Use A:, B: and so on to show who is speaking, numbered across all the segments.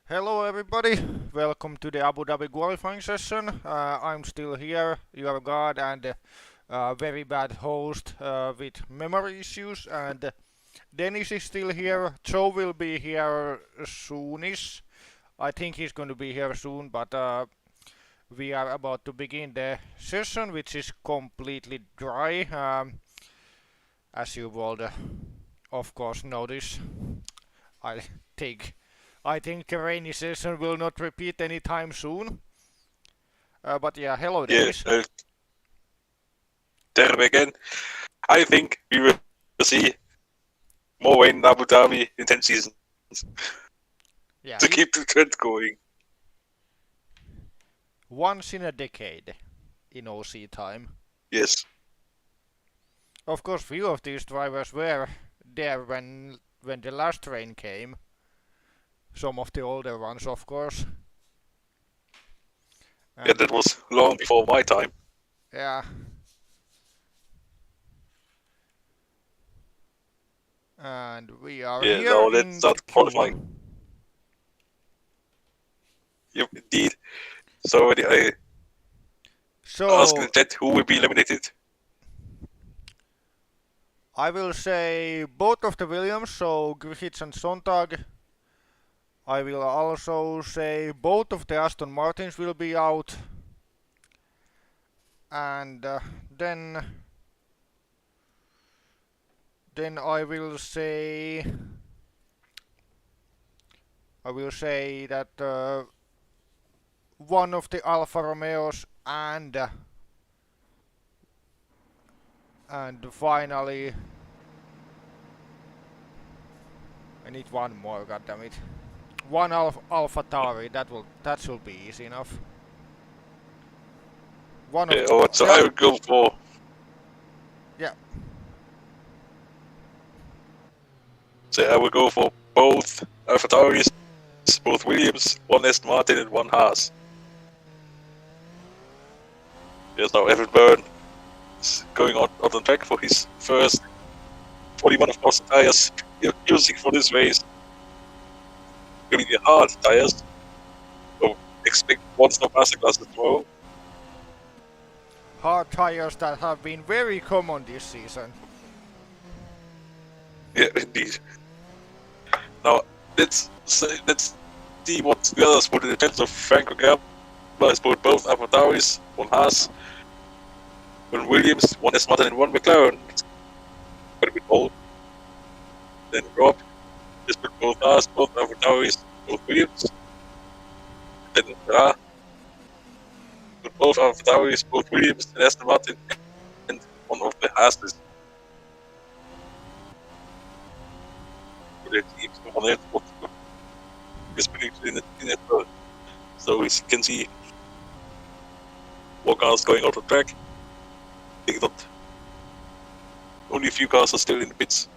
A: Hello everybody, welcome to the Abu Dhabi qualifying session. I'm still here, your guard and very bad host with memory issues, and Dennis is still here. Joe will be here soonish. I think he's going to be here soon, but we are about to begin the session, which is completely dry, as you will of course notice. I think I think the rainy season will not repeat anytime soon. But yeah, hello
B: Yeah,
A: Dennis.
B: there again. I think we will see more rain in Abu Dhabi in 10 seasons
A: Yeah,
B: to keep the trend going.
A: once in a decade in OC time.
B: Yes.
A: Of course, few of these drivers were there when the last rain came. Some of the older ones, of course.
B: Yeah,
A: And
B: that was long before my time.
A: yeah. And we are
B: Yeah,
A: here
B: now let's
A: in
B: start qualifying.
A: Q1.
B: Yep, indeed. So I asked in the chat who will be eliminated.
A: I will say both of the Williams, so Griffiths and Sontag. I will also say both of the Aston Martins will be out. And then I will say that one of the Alfa Romeos and finally I need one more, goddammit. One Alpha Tauri, that should be easy enough. One of
B: So I will go for.
A: Yeah.
B: So I will go for both Alpha Tauris, both Williams, one Aston Martin and one Haas. Yes, now Evan Byrne is going on the track for his first 41 of course tires using for this race. Really hard tires. So expect one stop masterclass tomorrow.
A: Hard tires that have been very common this season.
B: Yeah, indeed. Now let's see what the others put in the chance of Franco Gab. Has put both Alfa Tauris, one Haas, one Williams, one Aston Martin, and one McLaren. It's quite a bit old. Then Rob just put both Haas, both Alfa Tauris, both Williams. Then put both Alfa Tauris, both Williams, and Aston Martin, and one of the Haas's. Their teams, one else is predicted in it. So we can see more cars going out of track. I think that only a few cars are still in the pits.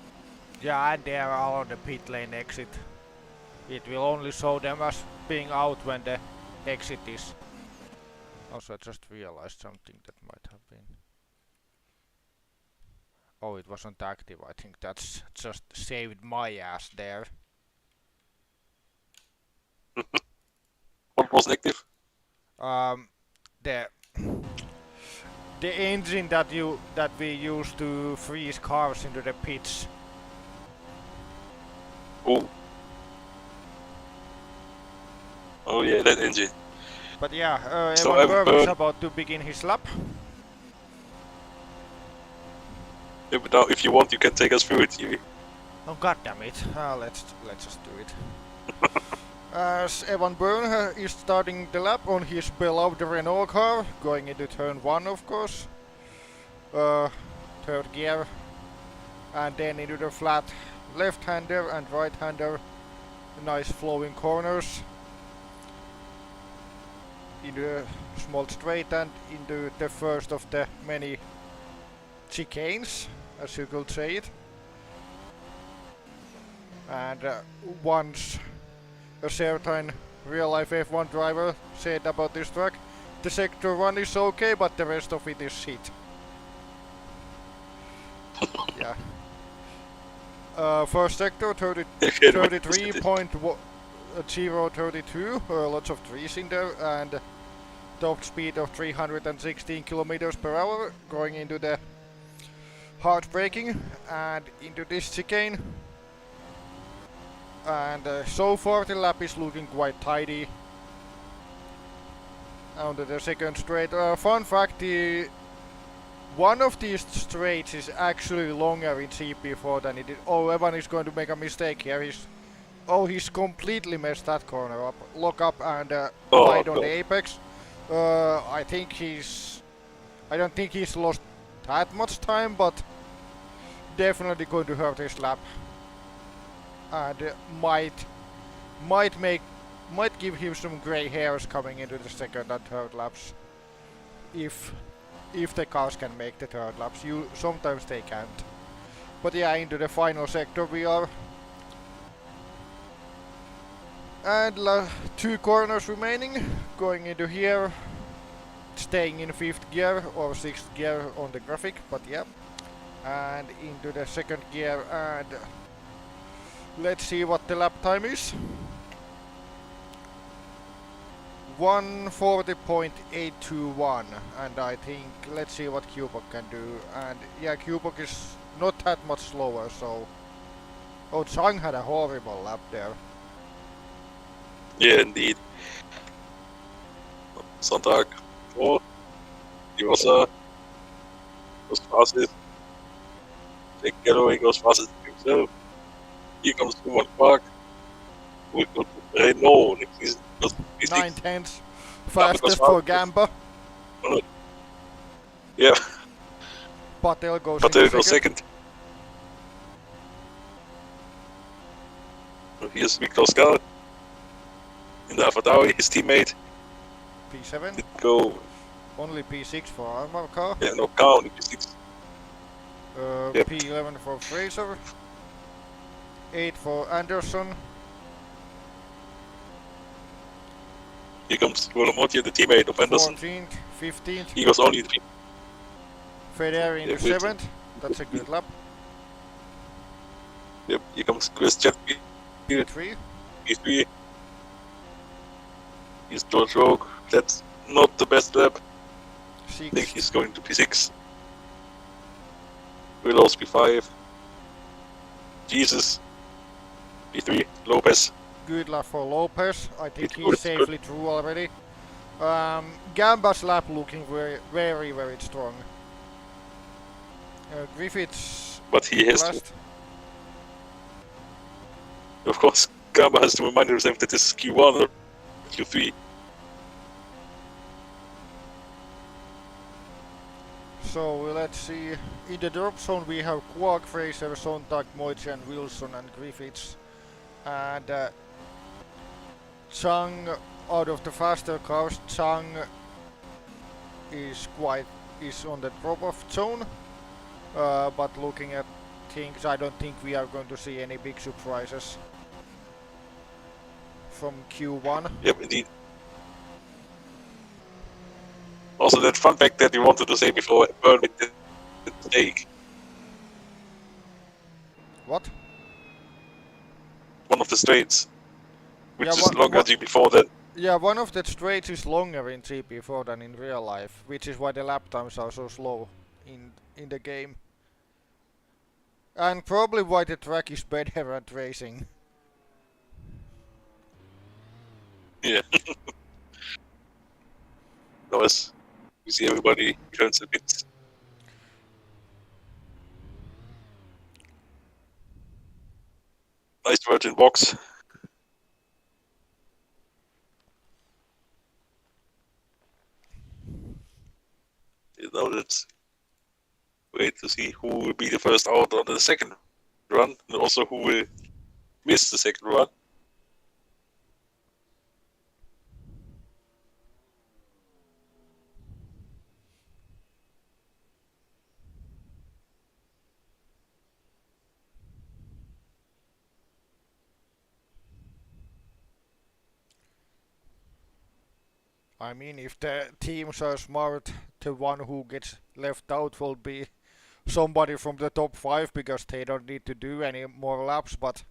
A: Yeah, and they are all on the pit lane exit. It will only show them as being out when the exit is. Also, I just realized something that might have been. Oh, it wasn't active. I think that's just saved my ass there.
B: What was active?
A: The engine that we use to freeze cars into the pits.
B: Oh yeah, that engine.
A: But yeah,
B: So
A: Evan Byrne is about to begin his lap.
B: Yeah, but now if you want, you can take us through it, TV.
A: Oh goddammit! Let's just do it. As Evan Byrne is starting the lap on his beloved Renault car, going into turn 1 of course. Third gear. And then into the flat left-hander and right-hander. Nice flowing corners. Into a small straight and into the first of the many chicanes, as you could say it. And once a certain real-life F1 driver said about this track, the sector 1 is okay, but the rest of it is shit. Yeah. First sector, 33.1 0.32, lots of trees in there, and top speed of 316 kilometers per hour, going into the hard braking and into this chicane. And so far the lap is looking quite tidy. Onto the second straight. Fun fact, one of these straights is actually longer in GP4 than it is. Oh, Evan is going to make a mistake here. He's completely messed that corner up. Lock up and wide on the apex. I don't think he's lost that much time, but definitely going to hurt his lap. And might give him some grey hairs coming into the second and third laps. If the cars can make the third laps. Sometimes they can't. But yeah, into the final sector we are. And 2 corners remaining. Going into here. Staying in 5th gear or 6th gear on the graphic, but yeah. And into the 2nd gear, and let's see what the lap time is. 1:40.821, and I think let's see what Cubok can do. And yeah, Cubok is not that much slower, so Chang had a horrible lap there.
B: Yeah, indeed. Sonntag 4. He was fastest. Jake Galloway goes fastest himself. Here comes Roman Park. We got Renault next season.
A: 9/10 fastest for Gamba.
B: Yeah.
A: Patel goes
B: second. Here's Victor Scout in the AlphaTauri, his teammate.
A: P7.
B: Did go.
A: Only P6 for Armor car.
B: Yeah, no car, only P6.
A: Yep. P11 for Fraser. 8 for Anderson.
B: Here comes Volomotia, the teammate of Anderson.
A: 14th, 15th.
B: He was only 3.
A: Ferrari in the 7th. That's a good lap.
B: Yep, here comes Christian.
A: P3.
B: P3. Here's George Rogue. That's not the best lap.
A: 6.
B: I think he's going to P6. Willows P5. Jesus. P3. Lopez.
A: Good lap for Lopez. I think he's safely through already. Gamba's lap looking very, very, very strong. Griffiths.
B: But he has
A: last.
B: to. Of course, Gamba has to remind himself that this is Q1 or Q3.
A: So let's see. In the drop zone we have Quark, Fraser, Sontag, Moitjan, Wilson and Griffiths. And Chang, out of the faster cars, Chang is on the drop-off zone. But looking at things, I don't think we are going to see any big surprises from Q1.
B: Yep, indeed. Also, that fun fact that you wanted to say before, Bernie did take
A: What?
B: one of the straights, which
A: Yeah,
B: is longer GP4 than.
A: Yeah, one of the straights is longer in GP4 than in real life, which is why the lap times are so slow in the game. And probably why the track is better at racing.
B: Yeah. Notice we see everybody turns a bit. Nice virgin box. Now let's wait to see who will be the first out on the second run, and also who will miss the second run.
A: I mean, if the teams are smart, the one who gets left out will be somebody from the top 5 because they don't need to do any more laps, but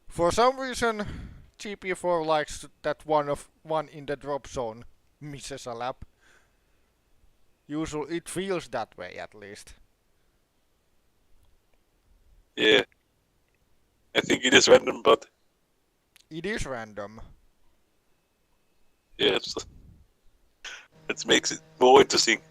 A: for some reason GP4 likes that one in the drop zone misses a lap. Usually it feels that way at least.
B: Yeah. I think it is random, but
A: It is random.
B: yeah, it makes it more interesting.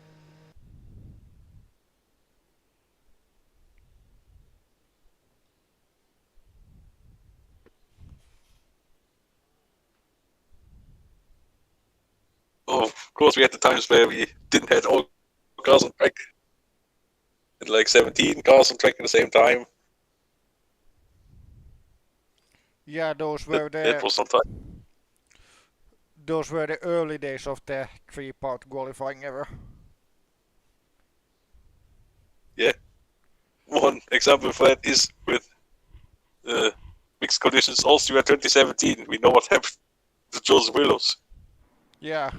B: Of course, we had the times where we didn't have all cars on track. Had like 17 cars on track at the same time.
A: Yeah, those were
B: That was some time.
A: the early days of the 3-part qualifying era.
B: Yeah. One example for that is with mixed conditions Austria 2017. We know what happened to Joseph Willows.
A: Yeah.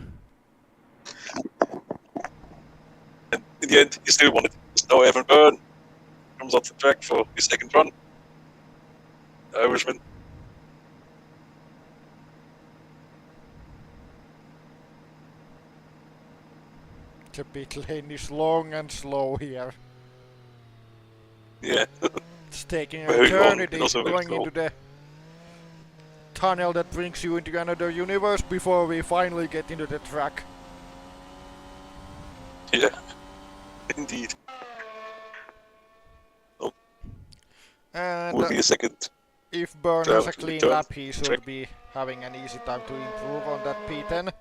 B: And in the end, he still won it. So Evan Byrne comes off the track for his second run. The Irishman.
A: The pit lane is long and slow here.
B: Yeah.
A: It's taking an
B: Very long,
A: eternity
B: and also very
A: going
B: slow.
A: into the tunnel that brings you into another universe before we finally get into the track.
B: Yeah. Indeed. Oh,
A: And
B: will be a second.
A: if Byrne
B: Drive
A: has a
B: to
A: clean
B: return
A: lap, he should
B: track.
A: be having an easy time to improve on that P10.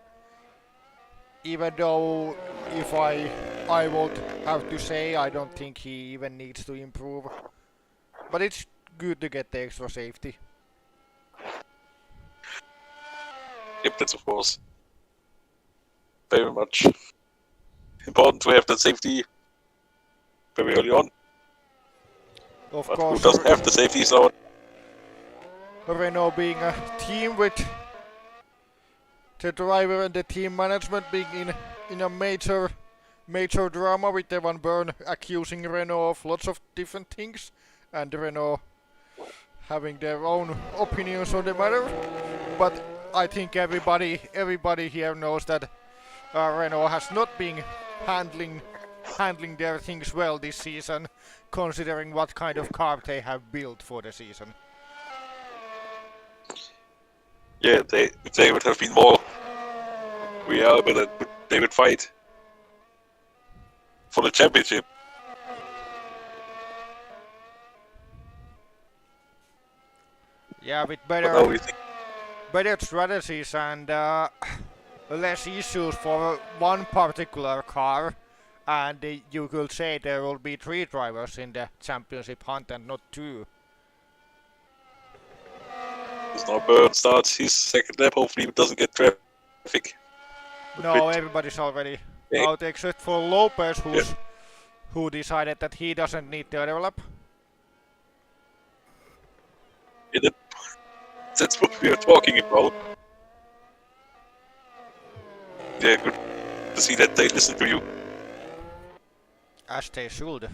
A: Even though, if I would have to say, I don't think he even needs to improve. But it's good to get the extra safety.
B: Yep, that's of course very much important to have that safety very early on.
A: Of
B: But
A: course,
B: who doesn't have the safety so
A: Renault being a team with the driver and the team management being in a major drama with Evan Byrne accusing Renault of lots of different things, and Renault having their own opinions on the matter. But I think everybody here knows that Renault has not been handling their things well this season, considering what kind of car they have built for the season.
B: yeah, if they would have been more reliable, then they would fight for the championship.
A: Yeah, with
B: But now we think,
A: better strategies and less issues for one particular car, and you could say there will be 3 drivers in the championship hunt and not 2.
B: as now Byrne starts his second lap, hopefully he doesn't get traffic.
A: No, everybody's already out except for Lopez, who decided that he doesn't need the other lap.
B: Yeah, that's what we are talking about. Yeah, good to see that they listen to you.
A: As they should.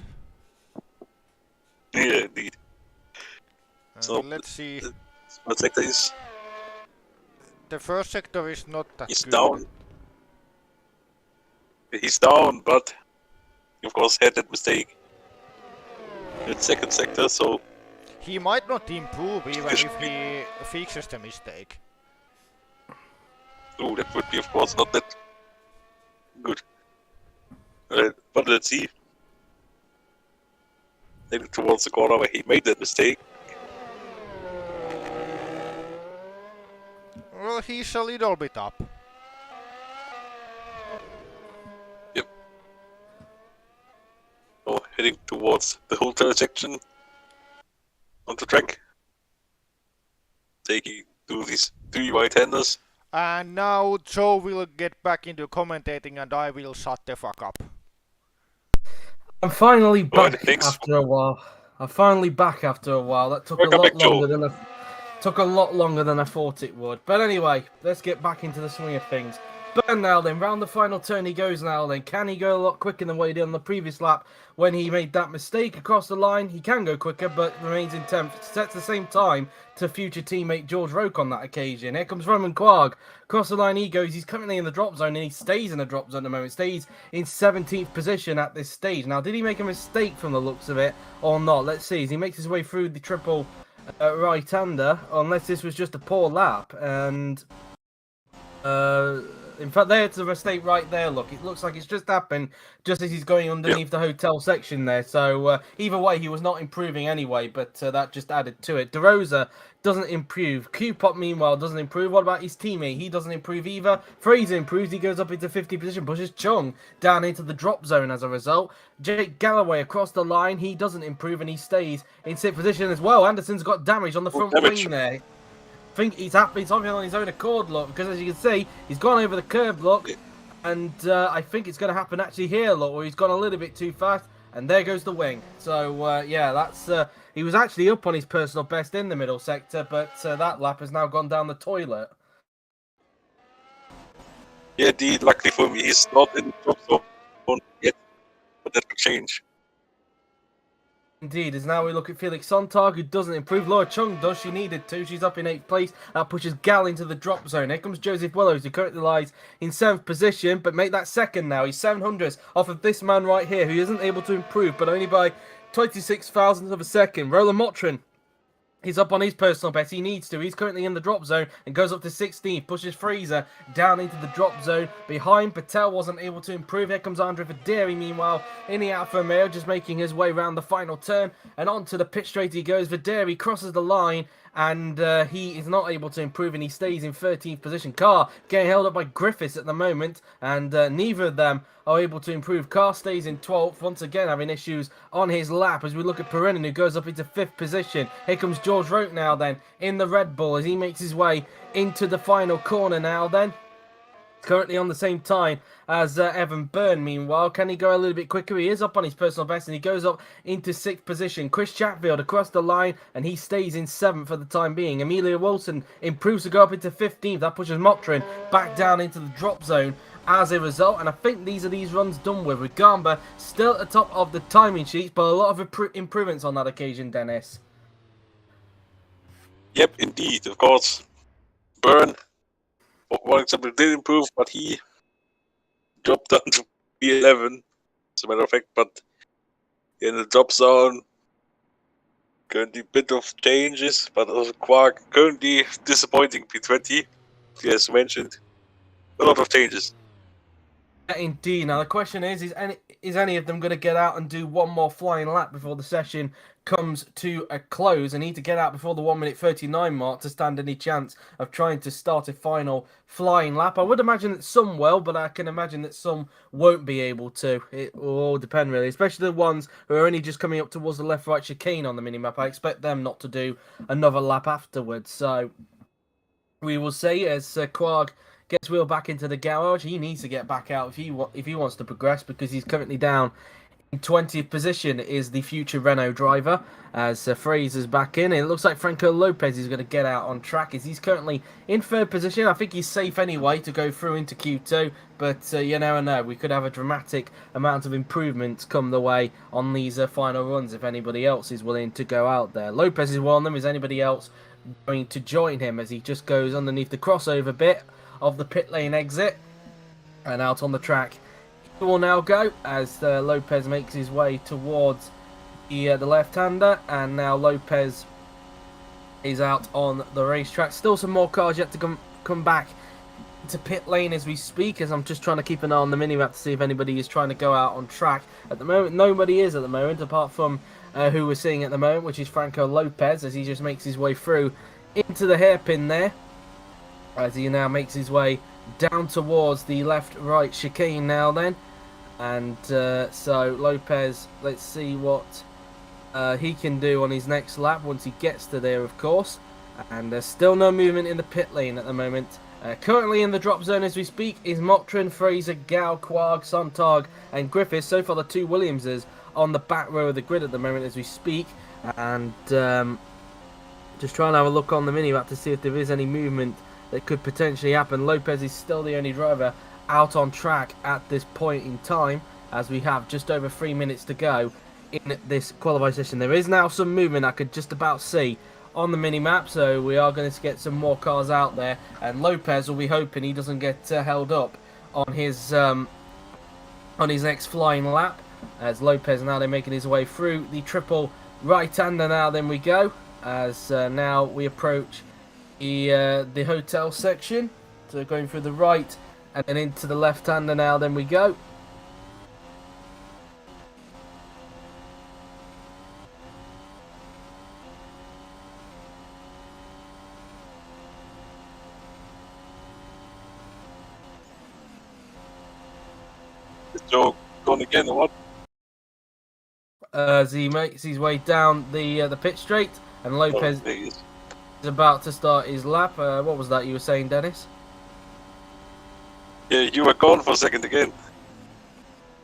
B: Yeah, indeed. So
A: Let's see.
B: What sector is?
A: The first sector is not that
B: He's
A: good.
B: down. He's down, but he of course had that mistake in second sector, so
A: He might not improve even if he fixes the mistake.
B: ooh, that would be of course not that good. But let's see. Heading towards the corner where he made that mistake.
A: Well, he's a little bit up.
B: Yep. Oh, heading towards the hotel section on the track. Taking to these 3 right-handers.
A: And now Joe will get back into commentating and I will shut the fuck up.
C: I'm finally back
B: thanks.
C: after a while. I'm finally back after a while. That took
B: Welcome
C: a lot
B: back, Joe.
C: longer than I thought it would. But anyway, let's get back into the swing of things. Burn now then, round the final turn he goes now then. Can he go a lot quicker than what he did on the previous lap when he made that mistake across the line? He can go quicker, but remains in 10th. Sets the same time to future teammate George Roke on that occasion. Here comes Roman Quagg. Across the line he goes. He's currently in the drop zone, and he stays in the drop zone at the moment. Stays in 17th position at this stage. Now, did he make a mistake from the looks of it or not? Let's see. As he makes his way through the triple right-hander, unless this was just a poor lap. And in fact, there's a mistake right there. Look, it looks like it's just happened just as he's going underneath the hotel section there. So either way, he was not improving anyway, but that just added to it. De Rosa doesn't improve. Q-Pop, meanwhile, doesn't improve. What about his teammate? He doesn't improve either. Fraser improves. He goes up into 50th position, pushes Chung down into the drop zone as a result. Jake Galloway across the line. He doesn't improve, and he stays in 6th position as well. Anderson's got damage on the front wing there. I think he's happy. He's on his own accord, look, because as you can see, he's gone over the curb, look, and I think it's going to happen actually here, look, where he's gone a little bit too fast, and there goes the wing. So yeah, that's he was actually up on his personal best in the middle sector, but that lap has now gone down the toilet.
B: Yeah, indeed. Luckily for me, he's not in the top zone yet, but that could change.
C: Indeed, as now we look at Felix Sontag, who doesn't improve. Laura Chung does, she needed to. She's up in 8th place. That pushes Gal into the drop zone. Here comes Joseph Willows, who currently lies in 7th position, but make that second now. He's 700ths off of this man right here, who isn't able to improve, but only by 26 thousandths of a second. Roland Motrin, he's up on his personal best. He needs to. He's currently in the drop zone and goes up to 16th. Pushes Fraser down into the drop zone. Behind, Patel wasn't able to improve. Here comes Andre Videri, meanwhile, in the Alfa Romeo, just making his way around the final turn. And onto the pit straight he goes. Videri crosses the line, and he is not able to improve, and he stays in 13th position. Carr getting held up by Griffiths at the moment, and neither of them are able to improve. Carr stays in 12th, once again having issues on his lap as we look at Perenin, who goes up into 5th position. Here comes George Roke now then in the Red Bull as he makes his way into the final corner now then. Currently on the same time as Evan Byrne, meanwhile. Can he go a little bit quicker? He is up on his personal best, and he goes up into 6th position. Chris Chatfield across the line, and he stays in 7th for the time being. Amelia Wilson improves to go up into 15th. That pushes Motrin back down into the drop zone as a result, and I think these runs done with. With Gamba still at the top of the timing sheets, but a lot of improvements on that occasion, Dennis.
B: Yep, indeed, of course. Byrne, for one example, did improve, but he dropped down to P11, as a matter of fact, but in the drop zone, currently a bit of changes, but also Quark currently disappointing P20, as mentioned. A lot of changes.
C: Indeed. Now the question is any of them going to get out and do one more flying lap before the session comes to a close? They need to get out before the 1:39 mark to stand any chance of trying to start a final flying lap. I would imagine that some will, but I can imagine that some won't be able to. It will all depend really, especially the ones who are only just coming up towards the left-right chicane on the minimap. I expect them not to do another lap afterwards. So we will see as Quagg gets wheeled back into the garage. He needs to get back out if he wants to progress, because he's currently down in 20th position is the future Renault driver as Fraser's back in. And it looks like Franco Lopez is going to get out on track as he's currently in 3rd position. I think he's safe anyway to go through into Q2, but you never know. We could have a dramatic amount of improvements come the way on these final runs if anybody else is willing to go out there. Lopez is one of them. Is anybody else going to join him as he just goes underneath the crossover bit of the pit lane exit and out on the track? He will now go as Lopez makes his way towards the left-hander, and now Lopez is out on the racetrack. Still some more cars yet to come back to pit lane as we speak, as I'm just trying to keep an eye on the minimap to see if anybody is trying to go out on track. At the moment, nobody is at the moment, apart from who we're seeing at the moment, which is Franco Lopez, as he just makes his way through into the hairpin there, as he now makes his way down towards the left-right chicane now then. And so Lopez, let's see what he can do on his next lap once he gets to there, of course. And there's still no movement in the pit lane at the moment. Currently in the drop zone as we speak is Motrin, Fraser, Gal, Quagg, Sontag and Griffiths. So far the two Williamses on the back row of the grid at the moment as we speak. And just trying to have a look on the minimap to see if there is any movement that could potentially happen. Lopez is still the only driver out on track at this point in time, as we have just over 3 minutes to go in this qualifying session. There is now some movement I could just about see on the mini-map, so we are going to get some more cars out there, and Lopez will be hoping he doesn't get held up on his next flying lap, as Lopez now they're making his way through the triple right-hander. Now then we go, as now we approach the hotel section, so going through the right and then into the left-hander. Now then we go.
B: Is Joe going again or what?
C: As he makes his way down the pit straight, and Lopez
B: Oh,
C: is about to start his lap. What was that you were saying, Dennis?
B: yeah, you were gone for a second again.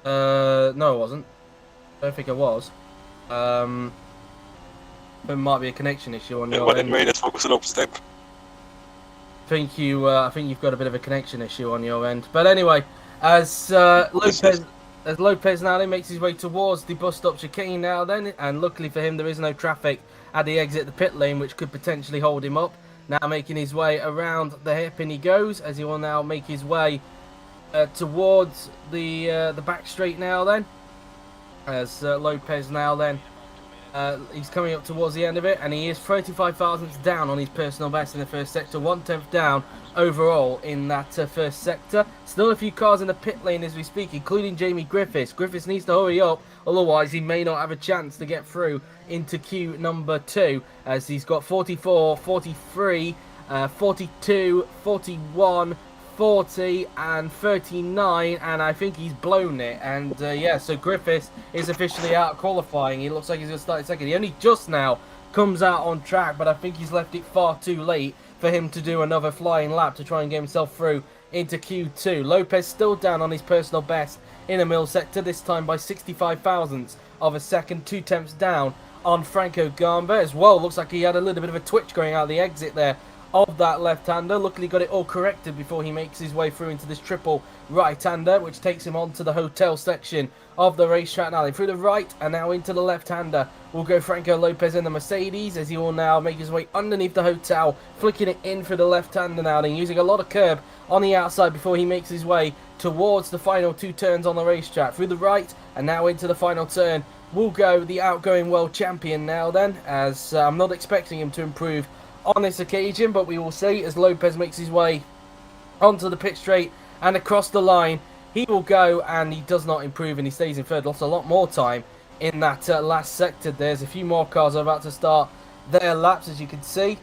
C: No, I wasn't. I don't think I was. There might be a connection issue on
B: Yeah,
C: your
B: well,
C: end.
B: anyway, let's focus on up step.
C: I think you've got a bit of a connection issue on your end. But anyway, as Lopez now then makes his way towards the bus stop chicane now then, and luckily for him there is no traffic at the exit of the pit lane, which could potentially hold him up. Now making his way around the hairpin he goes, as he will now make his way towards the back straight now then, as Lopez now then he's coming up towards the end of it, and he is 35 thousandths down on his personal best in the first sector, 1/10 down overall in that first sector. Still a few cars in the pit lane as we speak, including Jamie Griffiths. Griffiths needs to hurry up, otherwise he may not have a chance to get through into queue number 2, as he's got 44, 43, 42, 41, 40 and 39, and I think he's blown it. And yeah, so Griffiths is officially out of qualifying. He looks like he's going to start in second. He only just now comes out on track, but I think he's left it far too late for him to do another flying lap to try and get himself through into Q2. Lopez still down on his personal best in the middle sector, this time by 65 thousandths of a second, 2/10 down on Franco Gamba as well. Looks like he had a little bit of a twitch going out the exit there of that left-hander. Luckily got it all corrected before he makes his way through into this triple right-hander, which takes him on to the hotel section of the racetrack. Now through the right and now into the left-hander will go Franco Lopez in the Mercedes, as he will now make his way underneath the hotel, flicking it in for the left-hander now, then using a lot of curb on the outside before he makes his way towards the final 2 turns on the racetrack. Through the right and now into the final turn will go the outgoing world champion now then, as I'm not expecting him to improve on this occasion, but we will see as Lopez makes his way onto the pit straight and across the line. He will go, and he does not improve, and he stays in third. Lost a lot more time in that last sector. There's a few more cars are about to start their laps, as you can see.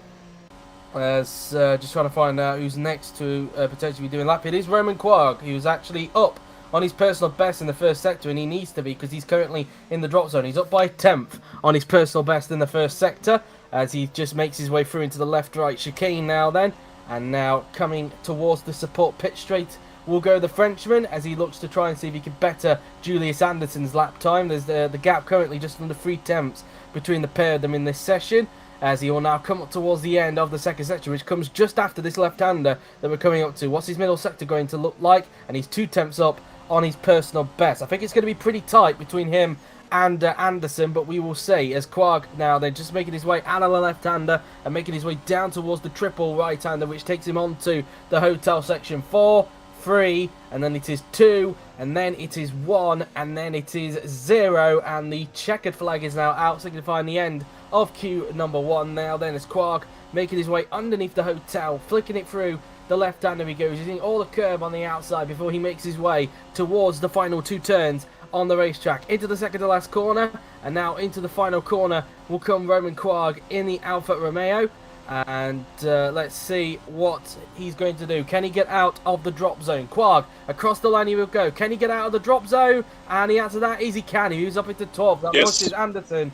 C: As just trying to find out who's next to potentially be doing lap. It is Roman Quarg, who's actually up on his personal best in the first sector, and he needs to be because he's currently in the drop zone. He's up by 10th on his personal best in the first sector, as he just makes his way through into the left-right chicane now then. And now coming towards the support pit straight will go the Frenchman, as he looks to try and see if he can better Julius Anderson's lap time. There's the gap currently just under 3/10 between the pair of them in this session, as he will now come up towards the end of the second sector, which comes just after this left-hander that we're coming up to. What's his middle sector going to look like? And he's 2/10 up on his personal best. I think it's going to be pretty tight between him and Anderson, but we will see, as Quarg now they're just making his way out of the left-hander and making his way down towards the triple right-hander, which takes him on to the hotel section. 4, 3, and then it is 2, and then it is 1, and then it is 0, and the checkered flag is now out, signifying the end of queue number 1 now then, as Quarg making his way underneath the hotel, flicking it through the left-hander he goes, using all the curb on the outside before he makes his way towards the final 2 turns on the racetrack. Into the second to last corner, and now into the final corner will come Roman Quarg in the Alfa Romeo. And let's see what he's going to do. Can he get out of the drop zone? Quarg across the line he will go. Can he get out of the drop zone? And the answer to that is he can. He moves up into 12th. That pushes Anderson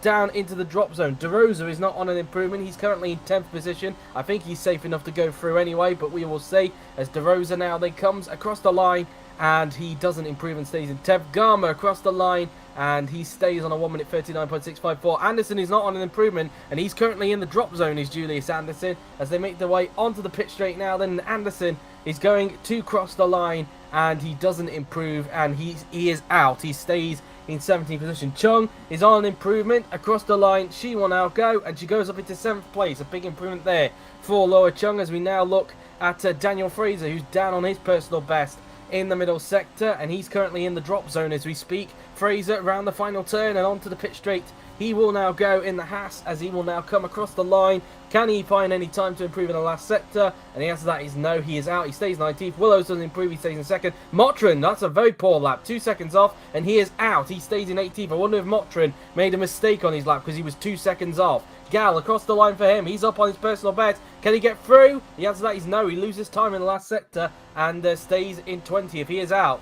C: down into the drop zone. De Rosa is not on an improvement. He's currently in 10th position. I think he's safe enough to go through anyway, but we will see, as De Rosa now then comes across the line, and he doesn't improve and stays in 10th. Garma across the line and he stays on a 1 minute 39.654. Anderson is not on an improvement, and he's currently in the drop zone, is Julius Anderson, as they make their way onto the pit straight now. Then Anderson is going to cross the line, and he doesn't improve, and he is out. He stays in 17th position. Chung is on an improvement across the line. She will now go, and she goes up into 7th place. A big improvement there for Laura Chung, as we now look at Daniel Fraser, who's down on his personal best in the middle sector, and he's currently in the drop zone as we speak. Fraser around the final turn and onto the pit straight. He will now go in the Haas, as he will now come across the line. Can he find any time to improve in the last sector? And the answer to that is no, he is out. He stays 19th. Willows doesn't improve, he stays in 2nd. Motrin, that's a very poor lap. 2 seconds off, and he is out. He stays in 18th. I wonder if Motrin made a mistake on his lap because he was 2 seconds off. Gal across the line for him. He's up on his personal best. Can he get through? The answer to that is no. He loses time in the last sector and stays in 20th. He is out.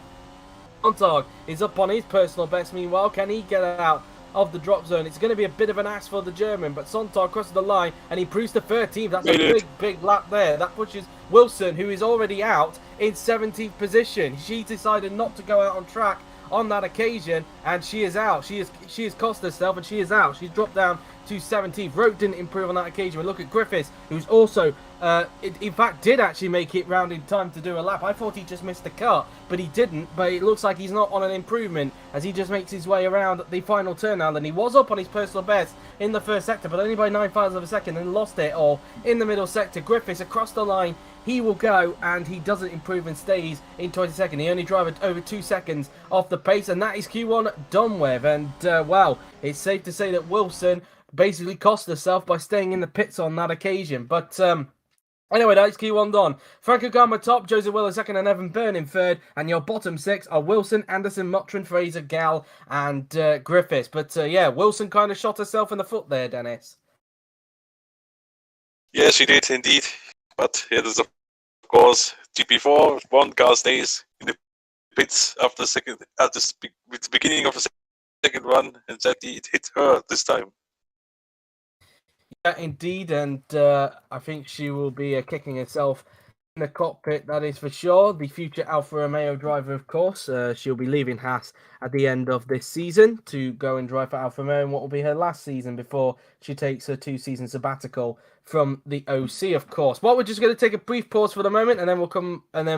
C: Sontag is up on his personal best. Meanwhile, can he get out of the drop zone? It's going to be a bit of an ask for the German, but Sontag crosses the line and he improves to 13th. That's a big lap there. That pushes Wilson, who is already out, in 17th position. She decided not to go out on track on that occasion, and she is out. She has cost herself, and she is out. She's dropped down to 17th. Rote didn't improve on that occasion. We look at Griffiths, who's also, in fact, did actually make it round in time to do a lap. I thought he just missed the cut, but he didn't. But it looks like he's not on an improvement, as he just makes his way around the final turn now. Then he was up on his personal best in the first sector, but only by 9/1000 of a second, and lost it all in the middle sector. Griffiths across the line. He will go, and he doesn't improve and stays in 22nd. He only drives over 2 seconds off the pace, and that is Q1 done with. And, well, it's safe to say that Wilson basically cost herself by staying in the pits on that occasion. But, anyway, that's Q1 done. Franco Gama top, Jose Willow second, and Evan Byrne in third. And your bottom 6 are Wilson, Anderson, Motrin, Fraser, Gal, and Griffiths. But, yeah, Wilson kind of shot herself in the foot there, Dennis.
B: Yeah, she did indeed. But here is, of course, GP4. One car stays in the pits after the beginning of the second run, and sadly it hit her this time.
C: Yeah, indeed, and I think she will be kicking herself in the cockpit, that is for sure. The future Alfa Romeo driver, of course. She'll be leaving Haas at the end of this season to go and drive for Alfa Romeo in what will be her last season before she takes her 2-season sabbatical from the OC, of course. Well, we're just going to take a brief pause for the moment, and then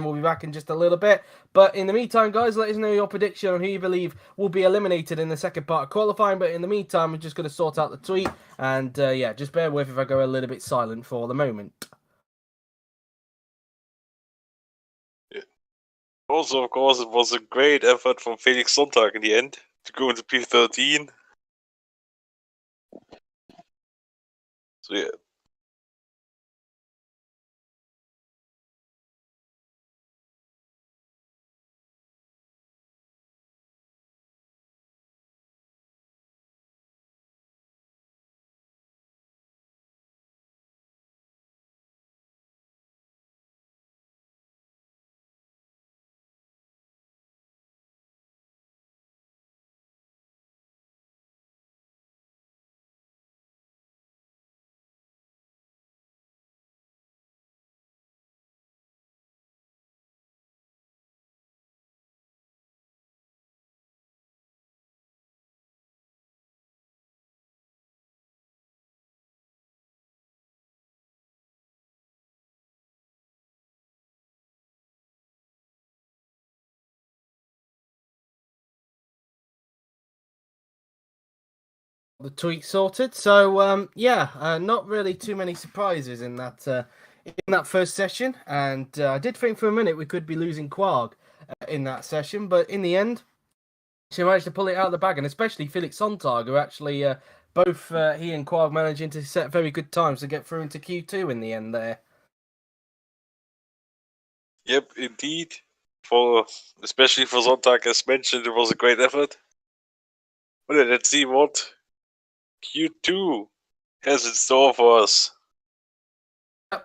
C: we'll be back in just a little bit. But in the meantime, guys, let us know your prediction on who you believe will be eliminated in the second part of qualifying. But in the meantime, we're just going to sort out the tweet, and yeah, just bear with if I go a little bit silent for the moment.
B: Also, of course, it was a great effort from Felix Sonntag in the end to go into P13. So yeah.
C: The tweet sorted. So yeah, not really too many surprises in that first session, and I did think for a minute we could be losing Quarg in that session, but in the end, she managed to pull it out of the bag, and especially Felix Sonntag, who actually both he and Quarg managing to set very good times to get through into Q2 in the end there.
B: Yep, indeed. Especially for Sonntag, as mentioned, it was a great effort. But let's see what Q2 has in store for us.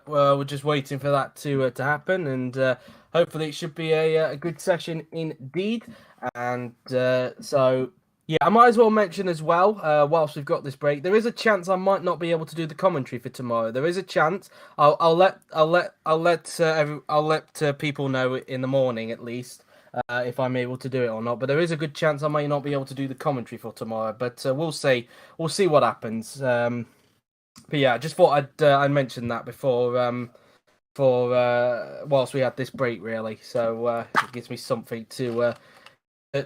C: Well, we're just waiting for that to happen, and hopefully it should be a good session indeed. And so yeah, I might as well mention as well, whilst we've got this break, there is a chance I might not be able to do the commentary for tomorrow. There is a chance. I'll let people know in the morning at least. if I'm able to do it or not. But there is a good chance I might not be able to do the commentary for tomorrow. But we'll see. We'll see what happens. But yeah, I just thought I'd mention that before whilst we had this break, really. So it gives me something to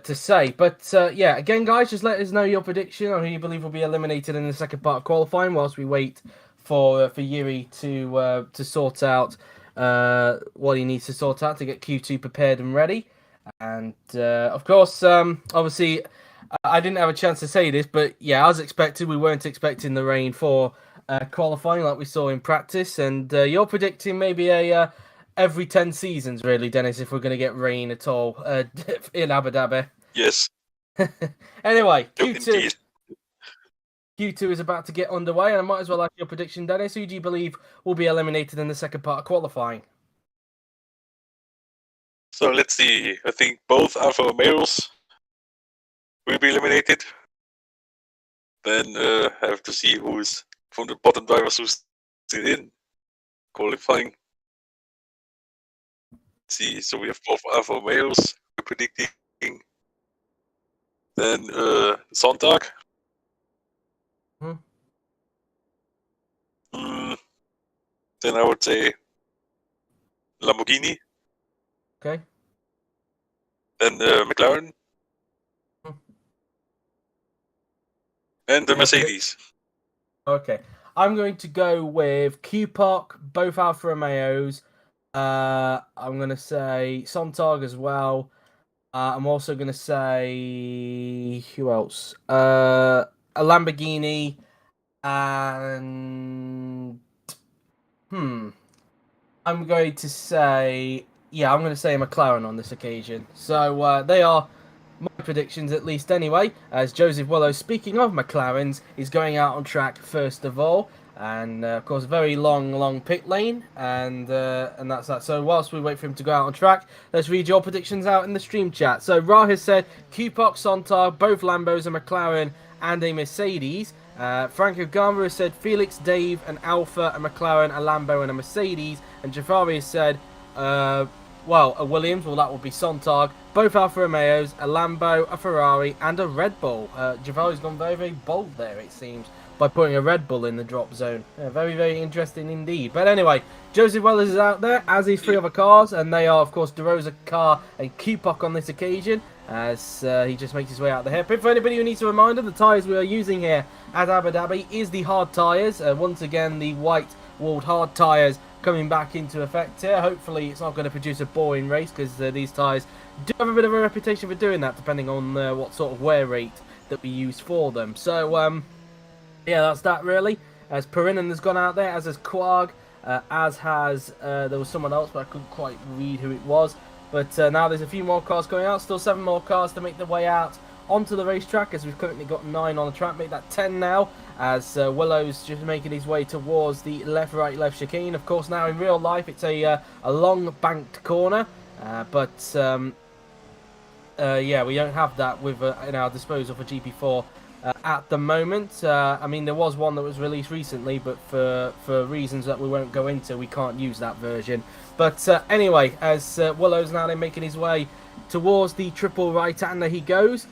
C: say. But yeah, again, guys, just let us know your prediction on who you believe will be eliminated in the second part of qualifying, whilst we wait for Yuri to sort out what he needs to sort out to get Q2 prepared and ready. And of course, obviously, I didn't have a chance to say this, but yeah, as expected, we weren't expecting the rain for qualifying like we saw in practice. And you're predicting maybe a every 10 seasons, really, Dennis, if we're going to get rain at all in Abu Dhabi.
B: Yes.
C: Anyway,
B: Indeed.
C: Q2 is about to get underway, and I might as well ask your prediction, Dennis. Who do you believe will be eliminated in the second part of qualifying?
B: So let's see. I think both Alfa Romeos will be eliminated. Then I have to see who's from the bottom drivers who's still in qualifying. Let's see, so we have both Alfa Romeos predicting. Then Sonntag. Then I would say Lamborghini.
C: Okay.
B: Then McLaren. And the Mercedes.
C: Okay. I'm going to go with Q-Park, both Alfa Romeos. I'm going to say Sonntag as well. I'm also going to say... Who else? A Lamborghini. And... I'm going to say... Yeah, I'm going to say a McLaren on this occasion. So they are my predictions, at least anyway. As Joseph Willows, speaking of McLarens, is going out on track first of all. And of course, very long pit lane. And that's that. So whilst we wait for him to go out on track, let's read your predictions out in the stream chat. So Ra has said Q-Park, Sonntag, both Lambos, a McLaren and a Mercedes. Franco Gama has said Felix, Dave, an Alpha, a McLaren, a Lambo, and a Mercedes. And Jafari has said, a Williams, well, that would be Sonntag, both Alfa Romeos, a Lambo, a Ferrari, and a Red Bull. Jafari's gone very bold there, it seems, by putting a Red Bull in the drop zone. Very interesting indeed. But anyway, Joseph Wellers is out there, as is 3 other cars, and they are, of course, DeRosa, Carr, and Q-Puck on this occasion, as he just makes his way out the hairpin. For anybody who needs a reminder, the tyres we are using here at Abu Dhabi is the hard tyres. Once again, the white-walled hard tyres coming back into effect here. Hopefully, it's not going to produce a boring race, because these tyres do have a bit of a reputation for doing that, depending on what sort of wear rate that we use for them. So, yeah, that's that really. As Perinen has gone out there, as has Quag, as has, there was someone else, but I couldn't quite read who it was. But now there's a few more cars going out, still 7 more cars to make their way out onto the racetrack, as we've currently got 9 on the track, make that 10 now, as Willow's just making his way towards the left chicane. Of course, now in real life, it's a long banked corner, but yeah, we don't have that with in our disposal for GP4 at the moment. I mean, there was one that was released recently, but for reasons that we won't go into, we can't use that version. But anyway, as Willow's now then making his way towards the triple right-hander, he goes,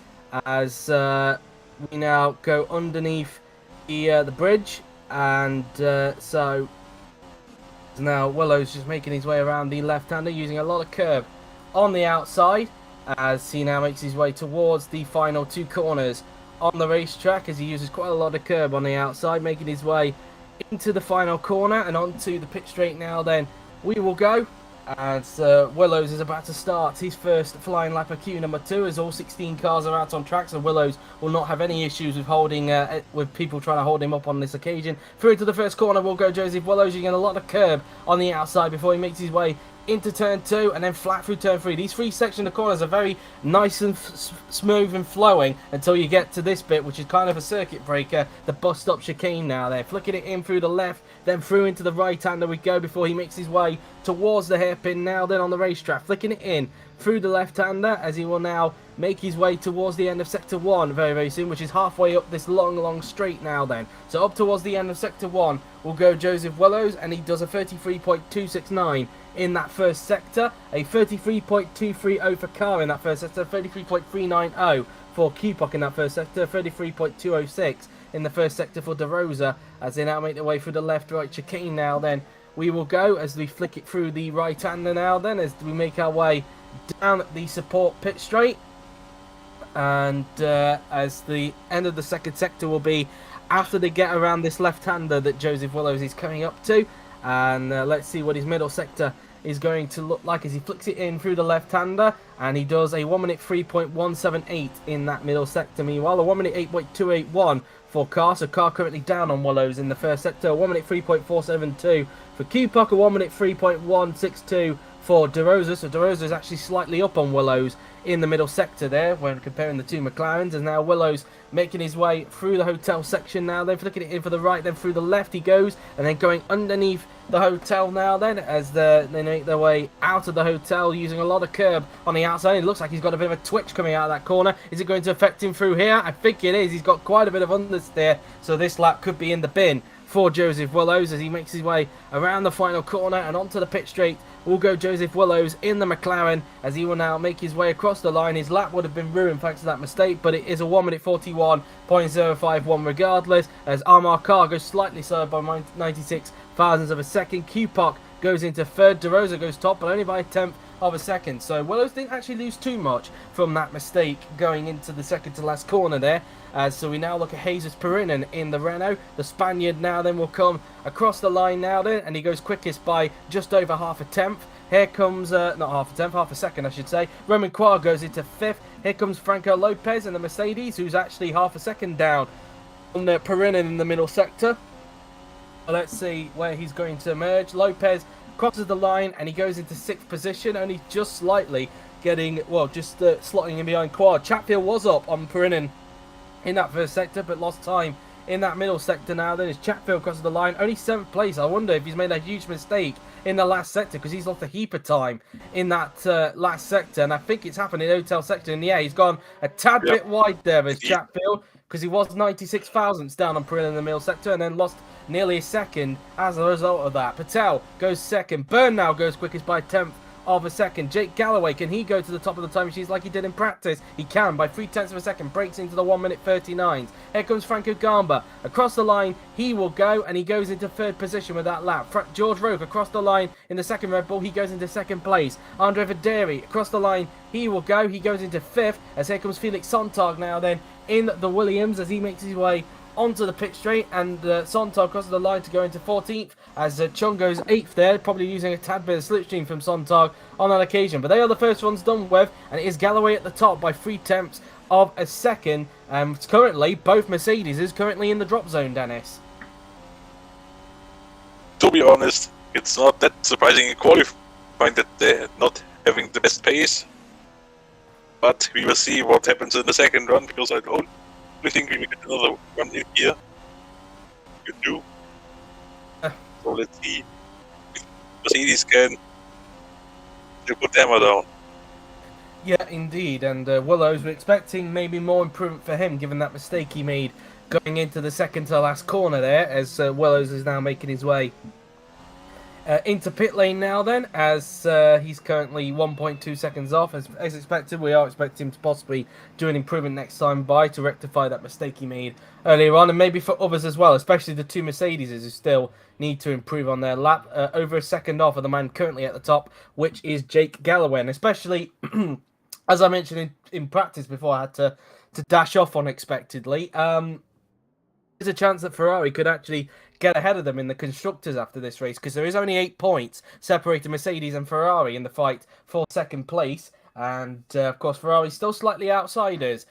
C: as we now go underneath the bridge, and so now Willow's just making his way around the left-hander, using a lot of curb on the outside, as he now makes his way towards the final 2 corners on the racetrack, as he uses quite a lot of curb on the outside, making his way into the final corner and onto the pit straight. Now then we will go, as Willows is about to start his first flying lap of Q number 2, as all 16 cars are out on track, so Willows will not have any issues with holding with people trying to hold him up on this occasion. Through to the first corner will go Joseph Willows, using a lot of curb on the outside before he makes his way into turn 2 and then flat through turn 3. These 3 sections of corners are very nice and smooth and flowing until you get to this bit, which is kind of a circuit breaker, the bus stop chicane. Now they're flicking it in through the left, then through into the right hander we go, before he makes his way towards the hairpin. Now then on the racetrack, flicking it in through the left hander, as he will now make his way towards the end of Sector 1 very, very soon, which is halfway up this long straight now then. So up towards the end of Sector 1 will go Joseph Willows, and he does a 33.269 in that first sector, a 33.230 for Carr in that first sector, 33.390 for Kupok in that first sector, 33.206 in the first sector for De Rosa, as they now make their way through the left-right chicane now then. We will go as we flick it through the right-hander now then, as we make our way down the support pit straight. And as the end of the second sector will be after they get around this left-hander that Joseph Willows is coming up to. And let's see what his middle sector is going to look like as he flicks it in through the left-hander, and he does a 1 minute 3.178 in that middle sector. Meanwhile, a 1 minute 8.281 for Carr, so Carr currently down on Willows in the first sector. A 1 minute 3.472 for Kupok, a 1 minute 3.162 for De Rosa, so De Rosa is actually slightly up on Willows in the middle sector there when comparing the two McLarens. And now Willows making his way through the hotel section now, then flicking it in for the right, then through the left he goes, and then going underneath the hotel now then as they make their way out of the hotel using a lot of curb on the outside. It looks like he's got a bit of a twitch coming out of that corner. Is it going to affect him through here? I think it is. He's got quite a bit of understeer, so this lap could be in the bin for Joseph Willows as he makes his way around the final corner and onto the pit straight. Will go Joseph Willows in the McLaren as he will now make his way across the line. His lap would have been ruined thanks to that mistake, but it is a 1 minute 41.051 regardless, as Amar Carr goes slightly slower by 96 thousandths of a second. Kupok goes into third. De Rosa goes top, but only by a tenth of a second. So Willows didn't actually lose too much from that mistake going into the second to last corner there. So we now look at Jesus Perinen in the Renault. The Spaniard now then will come across the line now then, and he goes quickest by just over half a tenth. Here comes, not half a tenth, half a second I should say. Roman Quar goes into fifth. Here comes Franco Lopez in the Mercedes, who's actually half a second down on the Perinen in the middle sector. Let's see where he's going to emerge. Lopez crosses the line and he goes into sixth position, only just slightly getting, well, just slotting in behind Quad. Chatfield was up on Perinen in that first sector, but lost time in that middle sector now. Then as Chatfield crosses the line, only 7th place. I wonder if he's made a huge mistake in the last sector, because he's lost a heap of time in that last sector, and I think it's happened in hotel sector. And yeah, he's gone a tad bit wide there as Chatfield, because he was 96 thousandths down on Perrin in the middle sector, and then lost nearly a second as a result of that. Patel goes second. Byrne now goes quickest by 10th of a second. Jake Galloway, can he go to the top of the time machines like he did in practice? He can by 3/10 of a second, breaks into the 1 minute 39s. Here comes Franco Gamba across the line. He will go, and he goes into third position with that lap. George Roke across the line in the second Red Bull. He goes into second place. Andre Videri across the line. He will go. He goes into fifth. As here comes Felix Sontag now then in the Williams as he makes his way onto the pit straight, and Sontag crosses the line to go into 14th as Chung goes 8th there, probably using a tad bit of slipstream from Sontag on that occasion. But they are the first ones done with, and it is Galloway at the top by 3/10 of a second. It's currently, both Mercedes is currently in the drop zone, Dennis.
B: To be honest, it's not that surprising in qualifying that they're not having the best pace. But we will see what happens in the second run, because I don't think we will get another one in here. You do. So let's see if Mercedes can put hammer down.
C: Yeah, indeed. And Willows, we're expecting maybe more improvement for him, given that mistake he made going into the second to last corner there, as Willows is now making his way into pit lane now then, as he's currently 1.2 seconds off. As expected, we are expecting him to possibly do an improvement next time by to rectify that mistake he made earlier on, and maybe for others as well, especially the two Mercedes who still need to improve on their lap. Over a second off of the man currently at the top, which is Jake Galloway, and especially as I mentioned in practice before I had to dash off unexpectedly, there's a chance that Ferrari could actually get ahead of them in the constructors after this race, because there is only 8 points separating Mercedes and Ferrari in the fight for second place, and of course Ferrari's still slightly outsiders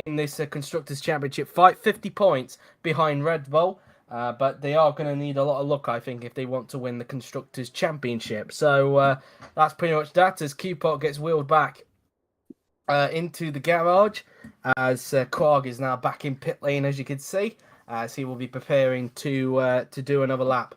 C: in this constructors championship fight, 50 points behind Red Bull, but they are going to need a lot of luck, I think, if they want to win the constructors championship. So that's pretty much that, as Q-Pot gets wheeled back into the garage, as Quarg is now back in pit lane, as you can see, as he will be preparing to do another lap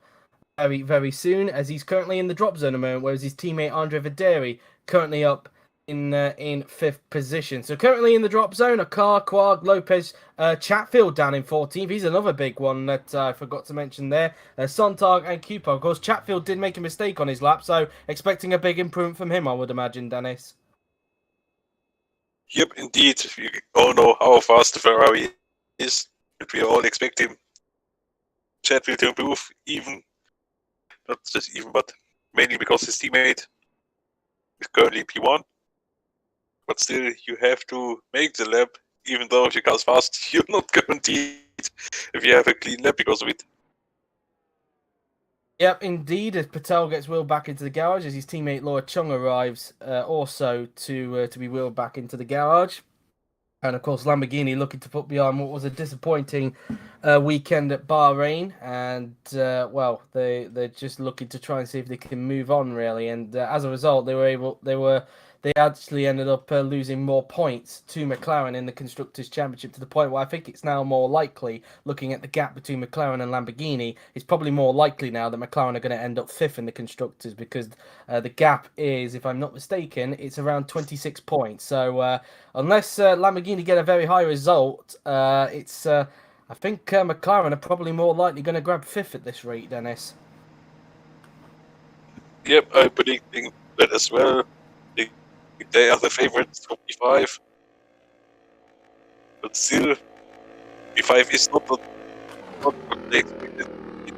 C: very, very soon, as he's currently in the drop zone at the moment, whereas his teammate Andre Videri currently up in fifth position. So currently in the drop zone are Carr, Quag, Lopez, Chatfield down in 14th. He's another big one that I forgot to mention there. Sontag and Cooper. Of course, Chatfield did make a mistake on his lap, so expecting a big improvement from him, I would imagine, Dennis.
B: Yep, indeed. We all know how fast the Ferrari is, but we all expect him, Chatfield, to improve, not just even, but mainly because his teammate is currently P1. But still, you have to make the lap, even though if your car's fast, you're not guaranteed if you have a clean lap because of it.
C: Yep, indeed. As Patel gets wheeled back into the garage, as his teammate Laura Chung arrives also to be wheeled back into the garage. And of course, Lamborghini looking to put behind what was a disappointing weekend at Bahrain, and well, they're just looking to try and see if they can move on really. And as a result, they actually ended up losing more points to McLaren in the Constructors' Championship, to the point where I think it's now more likely, looking at the gap between McLaren and Lamborghini, it's probably more likely now that McLaren are going to end up fifth in the Constructors, because the gap is, if I'm not mistaken, it's around 26 points. So unless Lamborghini get a very high result, I think McLaren are probably more likely going to grab fifth at this rate, Dennis.
B: Yep, I'm predicting that as well. They are the favorites for P5. But still, P5 is not what they expected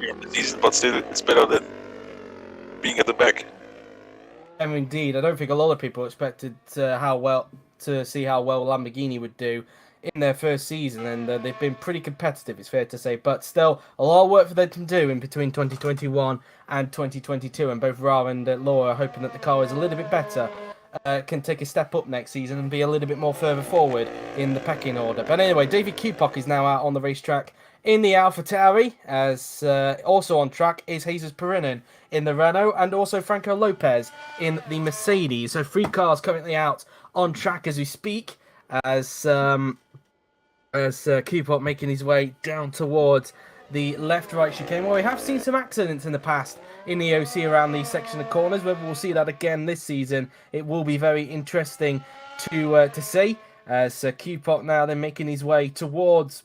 B: in the season, but still, it's better than being at the back.
C: Indeed, I don't think a lot of people expected to see how well Lamborghini would do in their first season, and they've been pretty competitive, it's fair to say. But still, a lot of work for them to do in between 2021 and 2022, and both Ra and Laura are hoping that the car is a little bit better, can take a step up next season and be a little bit more further forward in the pecking order. But anyway, David Kupok is now out on the racetrack in the AlphaTauri, as also on track is Jesus Perinen in the Renault, and also Franco Lopez in the Mercedes. So 3 cars currently out on track as we speak, as Kupok making his way down towards the left-right chicane. Well, we have seen some accidents in the past in the OC around these section of corners. Whether we'll see that again this season, it will be very interesting to see. As Kupok now then making his way towards